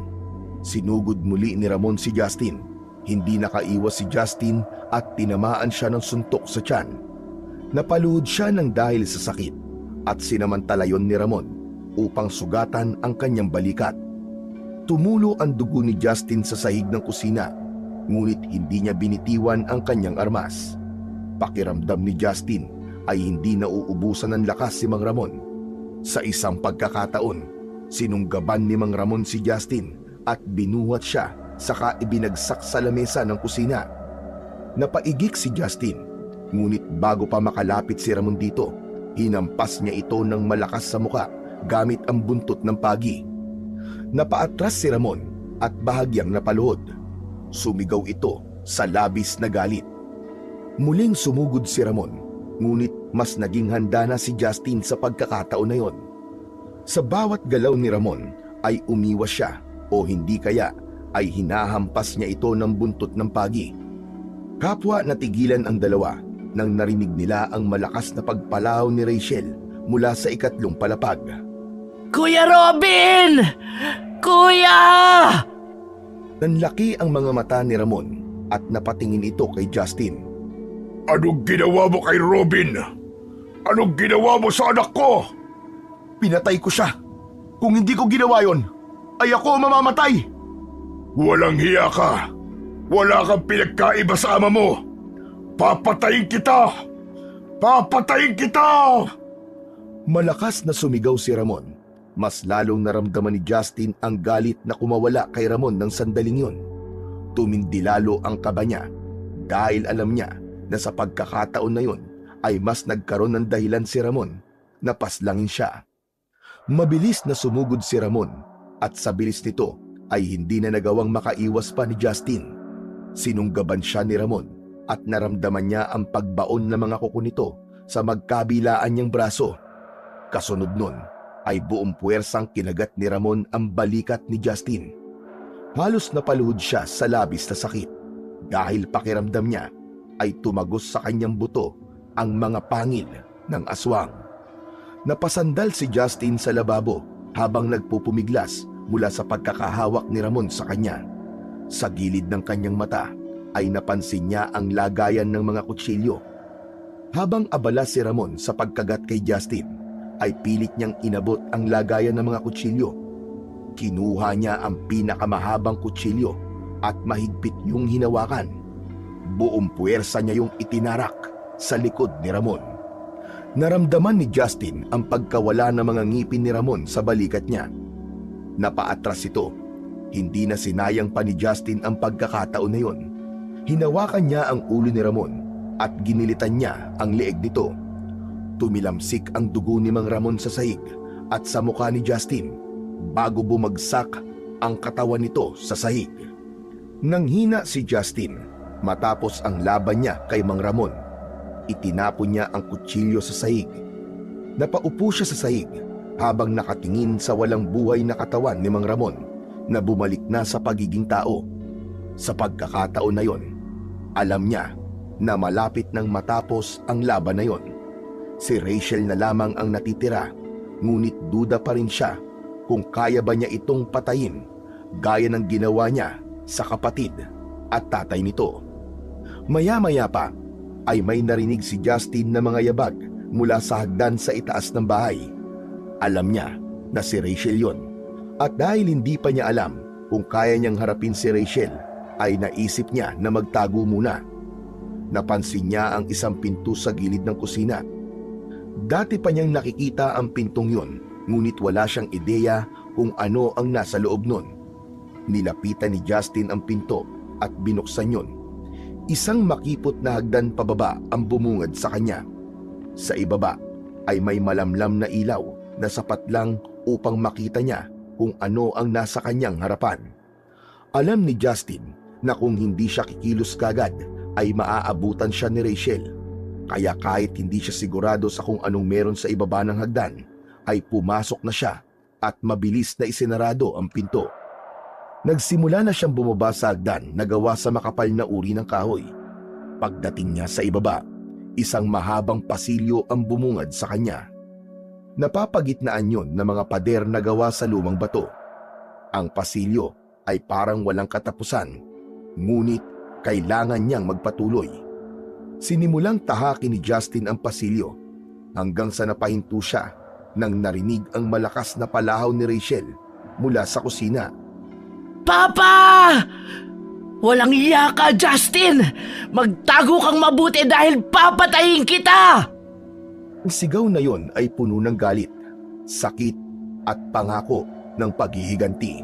Sinugod muli ni Ramon si Justin. Hindi nakaiwas si Justin at tinamaan siya ng suntok sa tiyan. Napaluhod siya ng dahil sa sakit at sinamantala yon ni Ramon upang sugatan ang kanyang balikat. Tumulo ang dugo ni Justin sa sahig ng kusina, ngunit hindi niya binitiwan ang kanyang armas. Pakiramdam ni Justin ay hindi nauubusan ng lakas si Mang Ramon. Sa isang pagkakataon, sinunggaban ni Mang Ramon si Justin at binuhat siya, saka ibinagsak sa lamesa ng kusina. Napaigik si Justin, ngunit bago pa makalapit si Ramon dito, hinampas niya ito ng malakas sa muka gamit ang buntot ng pagi. Napaatras si Ramon at bahagyang napaluhod. Sumigaw ito sa labis na galit. Muling sumugod si Ramon, ngunit mas naging handa na si Justin sa pagkakataon na yon. Sa bawat galaw ni Ramon ay umiwas siya o hindi kaya ay hinahampas niya ito ng buntot ng pagi. Kapwa natigilan ang dalawa nang narinig nila ang malakas na pagpalaw ni Rachel mula sa ikatlong palapag. Kuya Robin! Kuya! Nanlaki ang mga mata ni Ramon at napatingin ito kay Justin. Anong ginawa mo kay Robin? Anong ginawa mo sa anak ko? Pinatay ko siya. Kung hindi ko ginawa yon, ay ako mamamatay. Walang hiya ka. Wala kang pinagkaiba sa ama mo. Papatayin kita! Papatayin kita! Malakas na sumigaw si Ramon. Mas lalong naramdaman ni Justin ang galit na kumawala kay Ramon ng sandaling yun. Tumindi lalo ang kaba niya dahil alam niya na sa pagkakataon na yun ay mas nagkaroon ng dahilan si Ramon na paslangin siya. Mabilis na sumugod si Ramon at sa bilis nito ay hindi na nagawang makaiwas pa ni Justin. Sinunggaban siya ni Ramon at naramdaman niya ang pagbaon ng mga kuko nito sa magkabilaan niyang braso. Kasunod nun ay buong puwersang kinagat ni Ramon ang balikat ni Justin. Halos napaluhod siya sa labis na sakit dahil pakiramdam niya ay tumagos sa kanyang buto ang mga pangil ng aswang. Napasandal si Justin sa lababo habang nagpupumiglas mula sa pagkakahawak ni Ramon sa kanya. Sa gilid ng kanyang mata ay napansin niya ang lagayan ng mga kutsilyo. Habang abala si Ramon sa pagkagat kay Justin, ay pilit niyang inabot ang lagayan ng mga kutsilyo. Kinuha niya ang pinakamahabang kutsilyo at mahigpit yung hinawakan. Buong puwersa niya yung itinarak sa likod ni Ramon. Naramdaman ni Justin ang pagkawala ng mga ngipin ni Ramon sa balikat niya. Napaatras ito. Hindi na sinayang pa ni Justin ang pagkakataon na yon. Hinawakan niya ang ulo ni Ramon at ginilitan niya ang leeg nito. Tumilamsik ang dugo ni Mang Ramon sa sahig at sa mukha ni Justin bago bumagsak ang katawan nito sa sahig. Nanghina si Justin matapos ang laban niya kay Mang Ramon. Itinapon niya ang kutsilyo sa sahig. Napaupo siya sa sahig habang nakatingin sa walang buhay na katawan ni Mang Ramon na bumalik na sa pagiging tao. Sa pagkakataon na yon, alam niya na malapit nang matapos ang laban na yon. Si Rachel na lamang ang natitira, ngunit duda pa rin siya kung kaya ba niya itong patayin gaya ng ginawa niya sa kapatid at tatay nito. Maya-maya pa ay may narinig si Justin na mga yabag mula sa hagdan sa itaas ng bahay. Alam niya na si Rachel yon, at dahil hindi pa niya alam kung kaya niyang harapin si Rachel, ay naisip niya na magtago muna. Napansin niya ang isang pinto sa gilid ng kusina. Dati pa niyang nakikita ang pintong yun, ngunit wala siyang ideya kung ano ang nasa loob nun. Nilapitan ni Justin ang pinto at binuksan yun. Isang makipot na hagdan pababa ang bumungad sa kanya. Sa ibaba ay may malamlam na ilaw na sapat lang upang makita niya kung ano ang nasa kanyang harapan. Alam ni Justin na kung hindi siya kikilos kagad ay maaabutan siya ni Rachel. Kaya kahit hindi siya sigurado sa kung anong meron sa ibaba ng hagdan, ay pumasok na siya at mabilis na isinarado ang pinto. Nagsimula na siyang bumaba sa hagdan na gawa sa makapal na uri ng kahoy. Pagdating niya sa ibaba, isang mahabang pasilyo ang bumungad sa kanya. Napapagitnaan yon ng mga pader na gawa sa lumang bato. Ang pasilyo ay parang walang katapusan, ngunit kailangan niyang magpatuloy. Sinimulang tahakin ni Justin ang pasilyo hanggang sa napahinto siya nang narinig ang malakas na palahaw ni Rachel mula sa kusina. Papa! Walang iya ka, Justin! Magtago kang mabuti dahil papatayin kita! Ang sigaw na yon ay puno ng galit, sakit at pangako ng paghihiganti.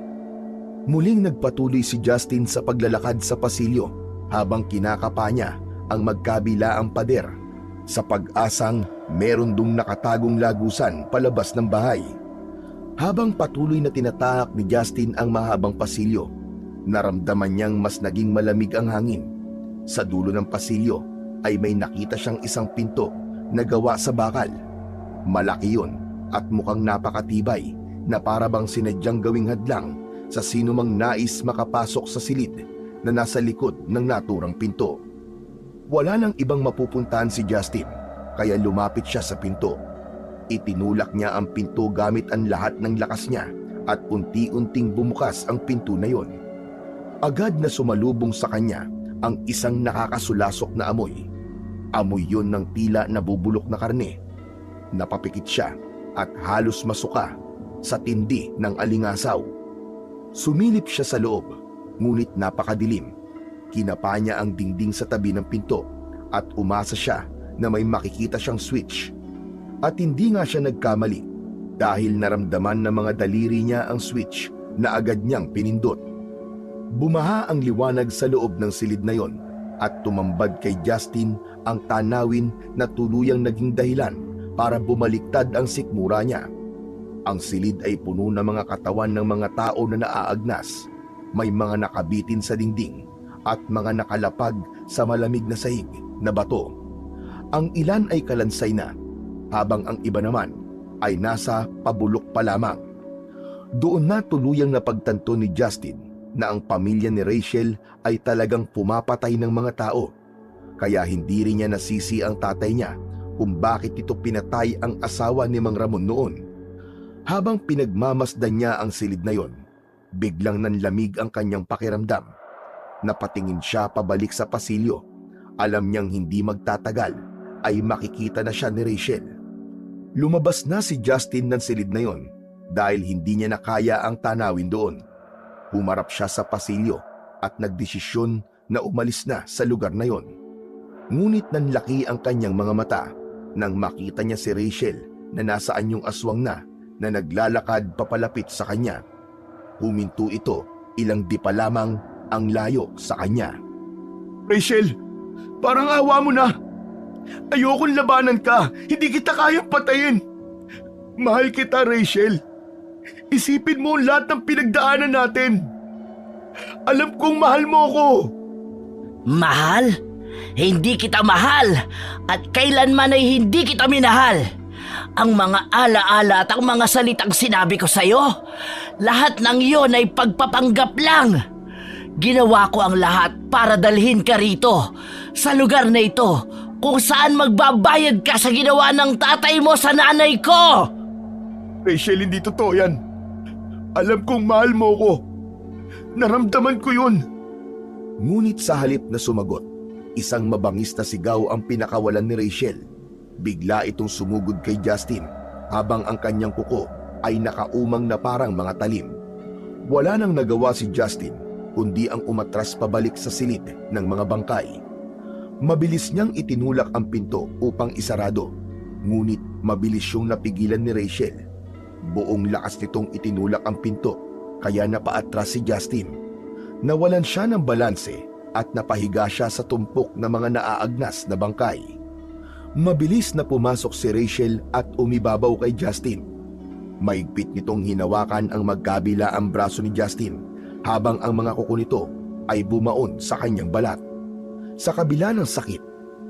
Muling nagpatuloy si Justin sa paglalakad sa pasilyo habang kinakapa niya ang magkabilaang pader sa pag-asang meron dong nakatagong lagusan palabas ng bahay. Habang patuloy na tinatahak ni Justin ang mahabang pasilyo, naramdaman niyang mas naging malamig ang hangin. Sa dulo ng pasilyo ay may nakita siyang isang pinto na gawa sa bakal. Malaki yun at mukhang napakatibay na para bang sinadyang gawing hadlang sa sinumang nais makapasok sa silid na nasa likod ng naturang pinto. Wala nang ibang mapupuntahan si Justin, kaya lumapit siya sa pinto. Itinulak niya ang pinto gamit ang lahat ng lakas niya at unti-unting bumukas ang pinto na yon. Agad na sumalubong sa kanya ang isang nakakasulasok na amoy. Amoy yon ng tila nabubulok na karne. Napapikit siya at halos masuka sa tindi ng alingasaw. Sumilip siya sa loob, ngunit napakadilim. Kinapa niya ang dingding sa tabi ng pinto at umasa siya na may makikita siyang switch. At hindi nga siya nagkamali dahil naramdaman ng mga daliri niya ang switch na agad niyang pinindot. Bumaha ang liwanag sa loob ng silid na yon at tumambad kay Justin ang tanawin na tuluyang naging dahilan para bumaliktad ang sikmura niya. Ang silid ay puno ng mga katawan ng mga tao na naaagnas. May mga nakabitin sa dingding at mga nakalapag sa malamig na sahig na bato. Ang ilan ay kalansay na, habang ang iba naman ay nasa pabulok pa lamang. Doon na tuluyang napagtanto ni Justin na ang pamilya ni Rachel ay talagang pumapatay ng mga tao. Kaya hindi rin niya nasisi ang tatay niya kung bakit ito pinatay ang asawa ni Mang Ramon noon. Habang pinagmamasdan niya ang silid na yon, biglang nanlamig ang kanyang pakiramdam. Napatingin siya pabalik sa pasilyo. Alam niyang hindi magtatagal ay makikita na siya ni Rachel. Lumabas na si Justin ng silid na yon dahil hindi niya nakaya ang tanawin doon. Humarap siya sa pasilyo at nagdesisyon na umalis na sa lugar na yon. Ngunit nanlaki ang kanyang mga mata nang makita niya si Rachel na nasa anyong aswang na naglalakad papalapit sa kanya. Huminto ito ilang di pa lamang ang layo sa kanya. Rachel, parang awa mo na. Ayokong labanan ka. Hindi kita kayang patayin. Mahal kita, Rachel. Isipin mo ang lahat ng pinagdaanan natin. Alam kong mahal mo ako. Mahal? Hindi kita mahal at kailanman ay hindi kita minahal. Ang mga alaala at ang mga salitang sinabi ko sa'yo, lahat ng iyon ay pagpapanggap lang. Ginawa ko ang lahat para dalhin ka rito, sa lugar na ito, kung saan magbabayad ka sa ginawa ng tatay mo sa nanay ko. Rachel, hindi totoo yan. Alam kong mahal mo ko. Naramdaman ko yun. Ngunit sa halip na sumagot, isang mabangis na sigaw ang pinakawalan ni Rachel. Bigla itong sumugod kay Justin habang ang kanyang kuko ay nakaumang na parang mga talim. Wala nang nagawa si Justin kundi ang umatras pabalik sa silid ng mga bangkay. Mabilis niyang itinulak ang pinto upang isarado, ngunit Mabilis yung napigilan ni Rachel. Buong lakas nitong itinulak ang pinto, kaya napaatras si Justin. Nawalan siya ng balanse at napahiga siya sa tumpok ng mga naaagnas na bangkay. Mabilis na pumasok si Rachel at umibabaw kay Justin. Maigpit nitong hinawakan ang magkabila ang braso ni Justin habang ang mga kuko nito ay bumaon sa kanyang balat. Sa kabila ng sakit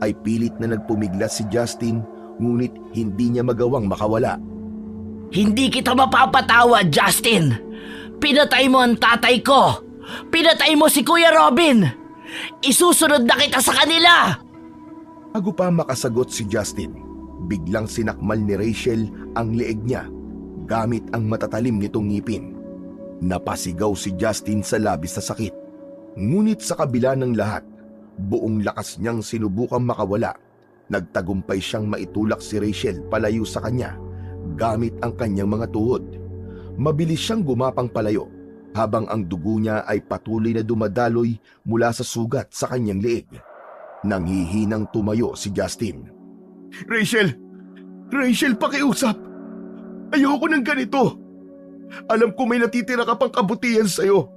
ay pilit na nagpumiglas si Justin, ngunit hindi niya magawang makawala. Hindi kita mapapatawad, Justin! Pinatay mo ang tatay ko! Pinatay mo si Kuya Robin! Isusunod na kita sa kanila! Bago pa makasagot si Justin, biglang sinakmal ni Rachel ang leeg niya gamit ang matatalim nitong ngipin. Napasigaw si Justin sa labis na sakit. Ngunit sa kabila ng lahat, buong lakas niyang sinubukang makawala. Nagtagumpay siyang maitulak si Rachel palayo sa kanya gamit ang kanyang mga tuhod. Mabilis siyang gumapang palayo habang ang dugo niya ay patuloy na dumadaloy mula sa sugat sa kanyang leeg. Nanghihinang tumayo si Justin. Rachel! Rachel, pakiusap! Ayoko ng ganito! Alam ko may natitira ka pang kabutihan sa'yo.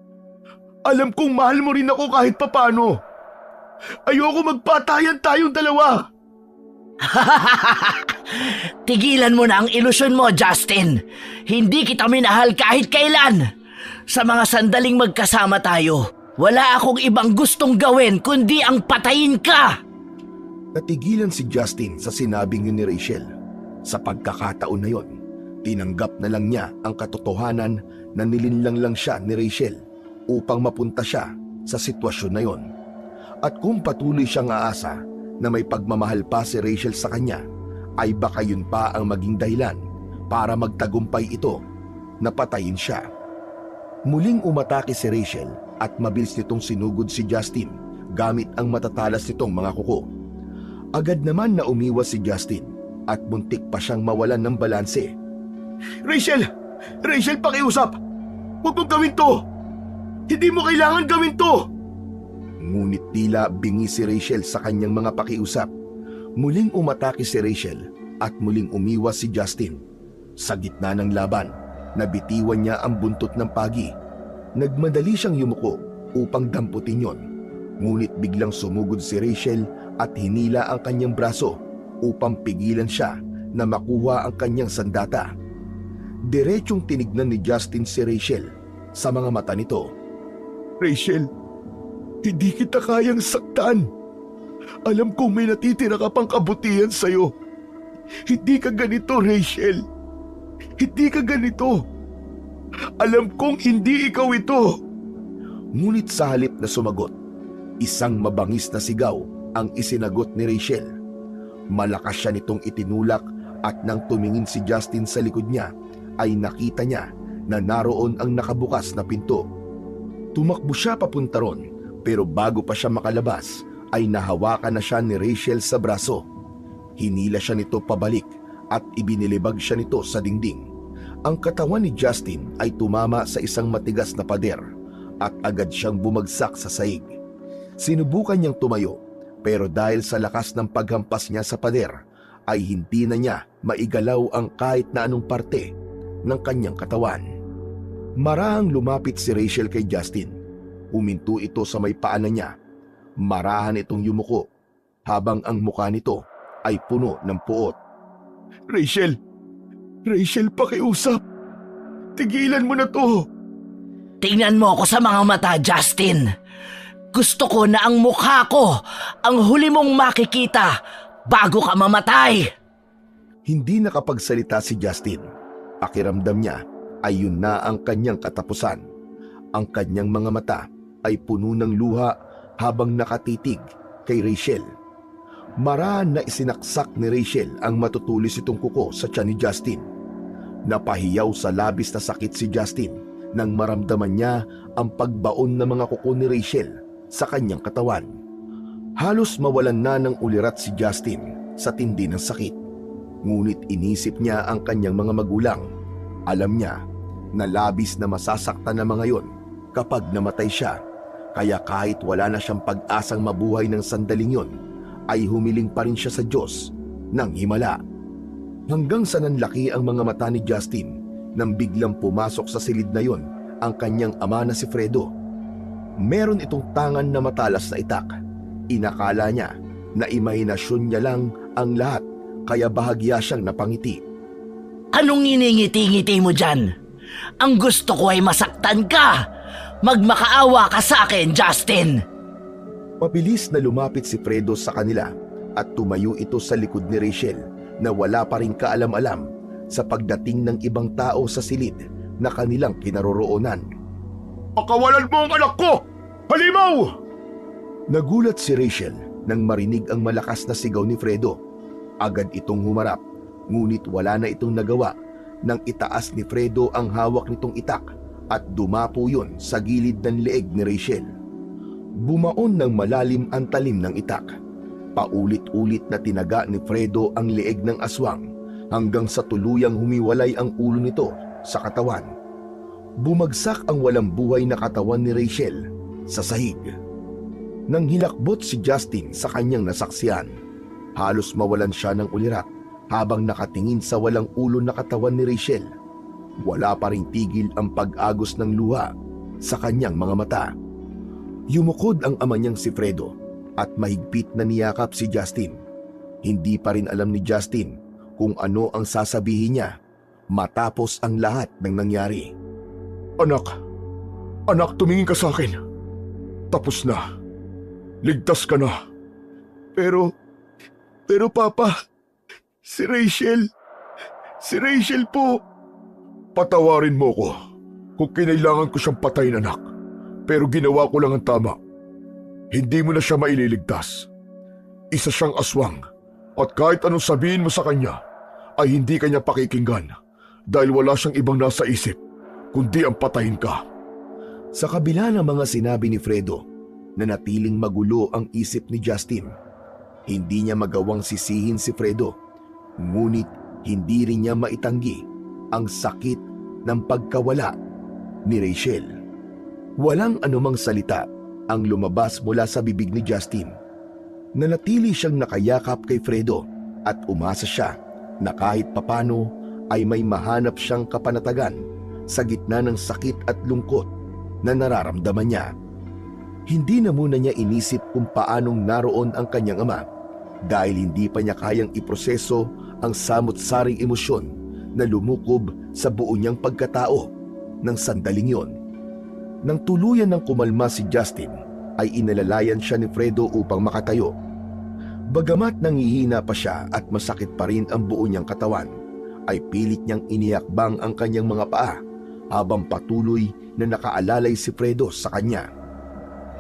Alam kong mahal mo rin ako kahit papano. Ayoko magpatayan tayong dalawa! Tigilan mo na ang ilusyon mo, Justin. Hindi kita minahal kahit kailan. Sa mga sandaling magkasama tayo, wala akong ibang gustong gawin kundi ang patayin ka. Natigilan si Justin sa sinabing yun ni Rachel. Sa pagkakataon na yon, tinanggap na lang niya ang katotohanan na nilinlang lang siya ni Rachel upang mapunta siya sa sitwasyon na yon. At kung patuloy siyang aasa na may pagmamahal pa si Rachel sa kanya, ay baka yun pa ang maging dahilan para magtagumpay ito na patayin siya. Muling umatake si Rachel at mabilis nitong sinugod si Justin gamit ang matatalas nitong mga kuko. Agad naman na umiwas si Justin at muntik pa siyang mawalan ng balanse. Rachel! Rachel, pakiusap! Huwag mong gawin to! Hindi mo kailangan gawin to! Ngunit tila bingi si Rachel sa kanyang mga pakiusap. Muling umatake si Rachel at muling umiwas si Justin. Sa gitna ng laban, nabitiwan niya ang buntot ng pagi. Nagmadali siyang yumuko upang damputin yon. Ngunit biglang sumugod si Rachel at hinila ang kanyang braso upang pigilan siya na makuha ang kanyang sandata. Diretsyong tinignan ni Justin si Rachel. Sa mga mata nito, Rachel, hindi kita kayang saktan. Alam kong may natitira ka pang kabutihan sa'yo. Hindi ka ganito, Rachel. Hindi ka ganito. Alam kong hindi ikaw ito. Ngunit sa halip na sumagot, isang mabangis na sigaw ang isinagot ni Rachel. Malakas siya nitong itinulak at nang tumingin si Justin sa likod niya, ay nakita niya na naroon ang nakabukas na pinto. Tumakbo siya papunta ron, pero bago pa siya makalabas, ay nahawakan na siya ni Rachel sa braso. Hinila siya nito pabalik at ibinilibag siya nito sa dingding. Ang katawan ni Justin ay tumama sa isang matigas na pader at agad siyang bumagsak sa sahig. Sinubukan niyang tumayo, pero dahil sa lakas ng paghampas niya sa pader, ay hindi na niya maigalaw ang kahit na anong parte ng kanyang katawan. Marahang lumapit si Rachel kay Justin. Huminto ito sa may paanan niya. Marahan itong yumuko habang ang mukha nito ay puno ng puot. Rachel! Rachel, pakiusap! Tigilan mo na to! Tingnan mo ako sa mga mata, Justin. Gusto ko na ang mukha ko ang huli mong makikita bago ka mamatay. Hindi nakapagsalita si Justin. Pakiramdam niya ay yun na ang kanyang katapusan. Ang kanyang mga mata ay puno ng luha habang nakatitig kay Rachel. Marahan na isinaksak ni Rachel ang matutulis itong kuko sa tiyan ni Justin. Napahiyaw sa labis na sakit si Justin nang maramdaman niya ang pagbaon ng mga kuko ni Rachel sa kanyang katawan. Halos mawalan na ng ulirat si Justin sa tindi ng sakit. Ngunit inisip niya ang kanyang mga magulang. Alam niya na labis na masasaktan na mga yon kapag namatay siya. Kaya kahit wala na siyang pag-asang mabuhay ng sandaling yon, ay humiling pa rin siya sa Diyos ng himala. Hanggang sa nanlaki ang mga mata ni Justin nang biglang pumasok sa silid na yon ang kanyang ama na si Fredo. Meron itong tangan na matalas na itak. Inakala niya na imahinasyon niya lang ang lahat, kaya bahagya siyang napangiti. Anong iningiti-ngiti mo dyan? Ang gusto ko ay masaktan ka! Magmakaawa ka sa akin, Justin! Mabilis na lumapit si Fredo sa kanila at tumayo ito sa likod ni Rachel na wala pa rin kaalam-alam sa pagdating ng ibang tao sa silid na kanilang kinaroroonan. Pakawalan mo ang anak ko! Halimaw! Nagulat si Rachel nang marinig ang malakas na sigaw ni Fredo. Agad itong humarap, ngunit wala na itong nagawa nang itaas ni Fredo ang hawak nitong itak at dumapo yun sa gilid ng leeg ni Rachel. Bumaon ng malalim ang talim ng itak. Paulit-ulit na tinaga ni Fredo ang leeg ng aswang hanggang sa tuluyang humiwalay ang ulo nito sa katawan. Bumagsak ang walang buhay na katawan ni Rachel sa sahig. Nang hilakbot si Justin sa kanyang nasaksihan, halos mawalan siya ng ulirat habang nakatingin sa walang ulo na katawan ni Rachel. Wala pa ring tigil ang pag-agos ng luha sa kanyang mga mata. Yumukod ang ama niyang si Fredo at mahigpit na niyakap si Justin. Hindi pa rin alam ni Justin kung ano ang sasabihin niya matapos ang lahat ng nangyari. Anak, tumingin ka sa akin. Tapos na. Ligtas ka na. Pero Papa, si Rachel po. Patawarin mo ko kung kinailangan ko siyang patayin, anak. Pero ginawa ko lang ang tama. Hindi mo na siya maililigtas. Isa siyang aswang at kahit anong sabihin mo sa kanya ay hindi kanya pakikinggan dahil wala siyang ibang nasa isip kundi ang patayin ka. Sa kabila ng mga sinabi ni Fredo, nanatiling magulo ang isip ni Justin. Hindi niya magawang sisihin si Fredo, ngunit hindi rin niya maitanggi ang sakit ng pagkawala ni Rachel. Walang anumang salita ang lumabas mula sa bibig ni Justin. Nanatili siyang nakayakap kay Fredo at umasa siya na kahit papano ay may mahanap siyang kapanatagan sa gitna ng sakit at lungkot na nararamdaman niya. Hindi na muna niya inisip kung paanong naroon ang kanyang ama dahil hindi pa niya kayang iproseso ang samot-saring emosyon na lumukob sa buo niyang pagkatao ng sandaling yon. Nang tuluyan ng kumalma si Justin, ay inalalayan siya ni Fredo upang makatayo. Bagamat nangihina pa siya at masakit pa rin ang buo niyang katawan, ay pilit niyang iniyakbang ang kanyang mga paa habang patuloy na nakaalalay si Fredo sa kanya.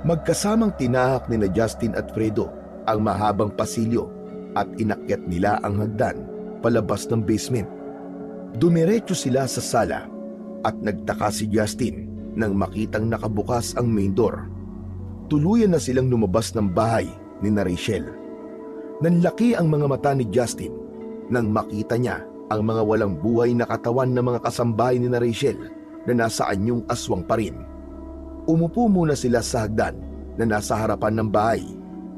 Magkasamang tinahak nila Justin at Fredo ang mahabang pasilyo at inakyat nila ang hagdan palabas ng basement. Dumiretso sila sa sala at nagtaka si Justin nang makitang nakabukas ang main door. Tuluyan na silang lumabas ng bahay ni Rachel. Nanlaki ang mga mata ni Justin nang makita niya ang mga walang buhay na katawan ng mga kasambahay ni Rachel na nasa anyong aswang pa rin. Umupo muna sila sa hagdan na nasa harapan ng bahay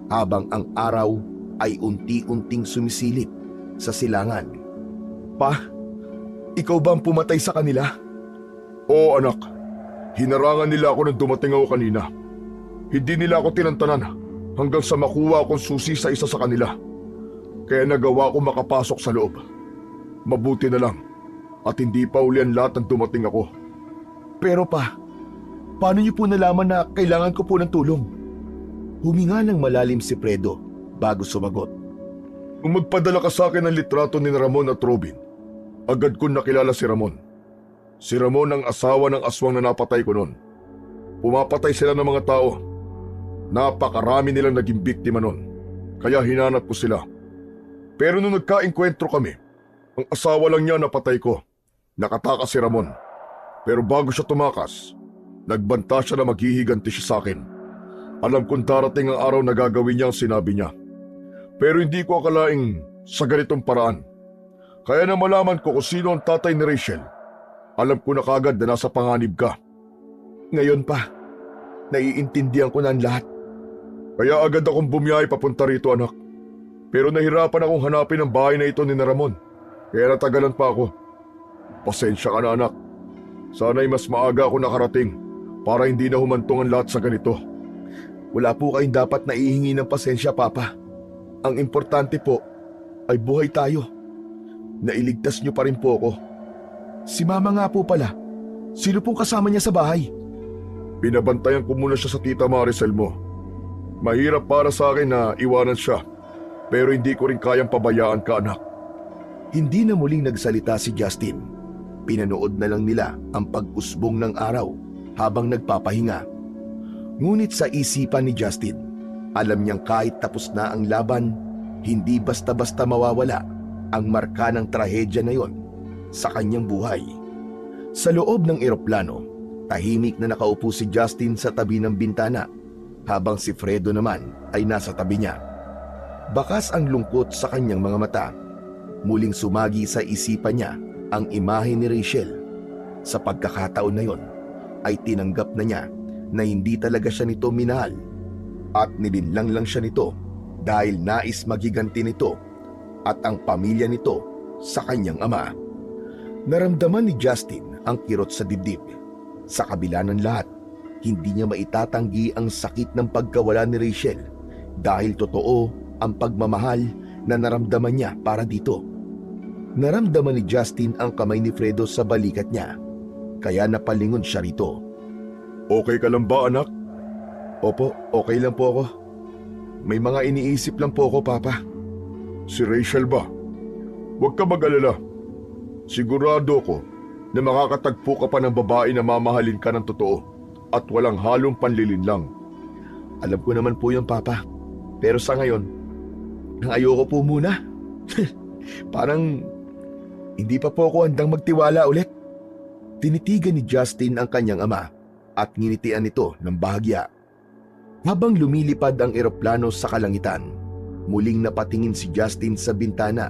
habang ang araw ay unti-unting sumisilip sa silangan. Pa, ikaw ba ang pumatay sa kanila? Oo, anak. Hinarangan nila ako nang dumating ako kanina. Hindi nila ako tinantanan hanggang sa makuha akong susi sa isa sa kanila. Kaya nagawa ko makapasok sa loob. Mabuti na lang at hindi pa uli ang lahat ng dumating ako. Pero pa, paano niyo po nalaman na kailangan ko po ng tulong? Huminga ng malalim si Fredo bago sumagot. Nung magpadala ka sa akin ng litrato ni Ramon at Robin, agad ko nakilala si Ramon. Si Ramon ang asawa ng aswang na napatay ko noon. Pumapatay sila ng mga tao. Napakarami nilang naging biktima noon, kaya hinanap ko sila. Pero nung nagkaengkwentro kami, ang asawa lang niya napatay ko. Nakatakas si Ramon. Pero bago siya tumakas, nagbanta siya na maghihiganti siya sa akin. Alam kong darating ang araw na gagawin niya ang sinabi niya. Pero hindi ko akalaing sa ganitong paraan. Kaya na malaman ko kung sino ang tatay ni Rachel, alam ko na kagad na nasa panganib ka. Ngayon pa, naiintindihan ko na ang lahat. Kaya agad akong bumiyahe papunta rito, anak. Pero nahirapan akong hanapin ang bahay na ito ni Ramon. Kaya natagalan pa ako. Pasensya ka na anak. Sana'y mas maaga ako nakarating para hindi na humantong ang lahat sa ganito. Wala po kayong dapat na ihingi ng pasensya, Papa. Ang importante po ay buhay tayo. Nailigtas niyo pa rin po ako. Si Mama nga po pala. Sino pong kasama niya sa bahay? Binabantayan ko muna siya sa tita Maricel mo. Mahirap para sa akin na iwanan siya, pero hindi ko rin kayang pabayaan ka, anak. Hindi na muling nagsalita si Justin. Pinanood na lang nila ang pag-usbong ng araw habang nagpapahinga. Ngunit sa isipan ni Justin, alam niyang kahit tapos na ang laban, hindi basta-basta mawawala ang marka ng trahedya na yon sa kanyang buhay. Sa loob ng eroplano, tahimik na nakaupo si Justin sa tabi ng bintana habang si Fredo naman ay nasa tabi niya. Bakas ang lungkot sa kanyang mga mata. Muling sumagi sa isipan niya ang imahe ni Rachel. Sa pagkakataon na yon ay tinanggap na niya na hindi talaga siya nito minahal at nilinlang lang siya nito dahil nais magiganti nito at ang pamilya nito sa kanyang ama. Naramdaman ni Justin ang kirot sa dibdib. Sa kabila ng lahat, hindi niya maitatanggi ang sakit ng pagkawala ni Rachel dahil totoo ang pagmamahal na naramdaman niya para dito. Naramdaman ni Justin ang kamay ni Fredo sa balikat niya, kaya napalingon siya rito. Okay ka lang ba, anak? Opo, okay lang po ako. May mga iniisip lang po ako, Papa. Si Rachel ba? Huwag ka mag-alala. Sigurado ko na makakatagpo ka pa ng babae na mamahalin ka ng totoo at walang halong panlilinlang. Alam ko naman po yun, Papa. Pero sa ngayon, ayoko po muna. Parang hindi pa po ako handang magtiwala ulit. Tinitigan ni Justin ang kanyang ama at nginitian nito ng bahagya. Habang lumilipad ang eroplano sa kalangitan, muling napatingin si Justin sa bintana.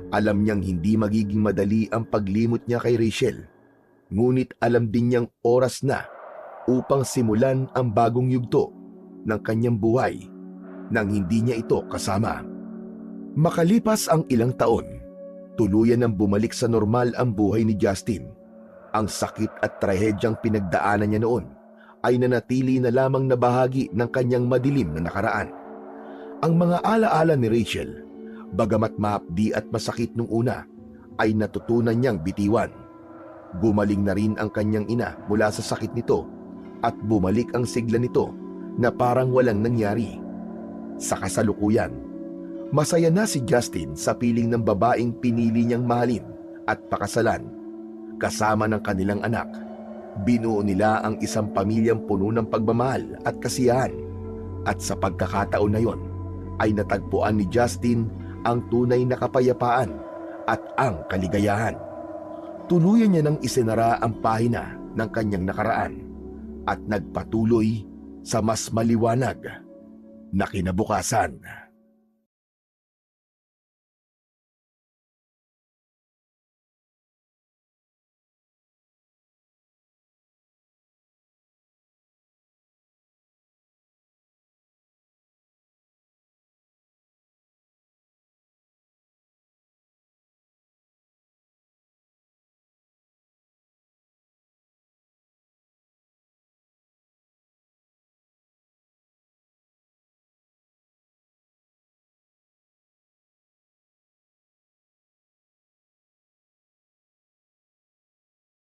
Alam niyang hindi magiging madali ang paglimot niya kay Rachel. Ngunit alam din niyang oras na upang simulan ang bagong yugto ng kanyang buhay nang hindi niya ito kasama. Makalipas ang ilang taon, tuluyan nang bumalik sa normal ang buhay ni Justin. Ang sakit at trahedyang pinagdaanan niya noon ay nanatili na lamang na bahagi ng kanyang madilim na nakaraan. Ang mga alaala ni Rachel, bagamat mahapdi at masakit nung una, ay natutunan niyang bitiwan. Gumaling na rin ang kanyang ina mula sa sakit nito at bumalik ang sigla nito na parang walang nangyari. Sa kasalukuyan, masaya na si Justin sa piling ng babaeng pinili niyang mahalin at pakasalan. Kasama ng kanilang anak, binuo nila ang isang pamilyang puno ng pagmamahal at kasiyahan. At sa pagkakataon na yon, ay natagpuan ni Justin ang tunay na kapayapaan at ang kaligayahan. Tuluyan niya nang isinara ang pahina ng kanyang nakaraan at nagpatuloy sa mas maliwanag na kinabukasan.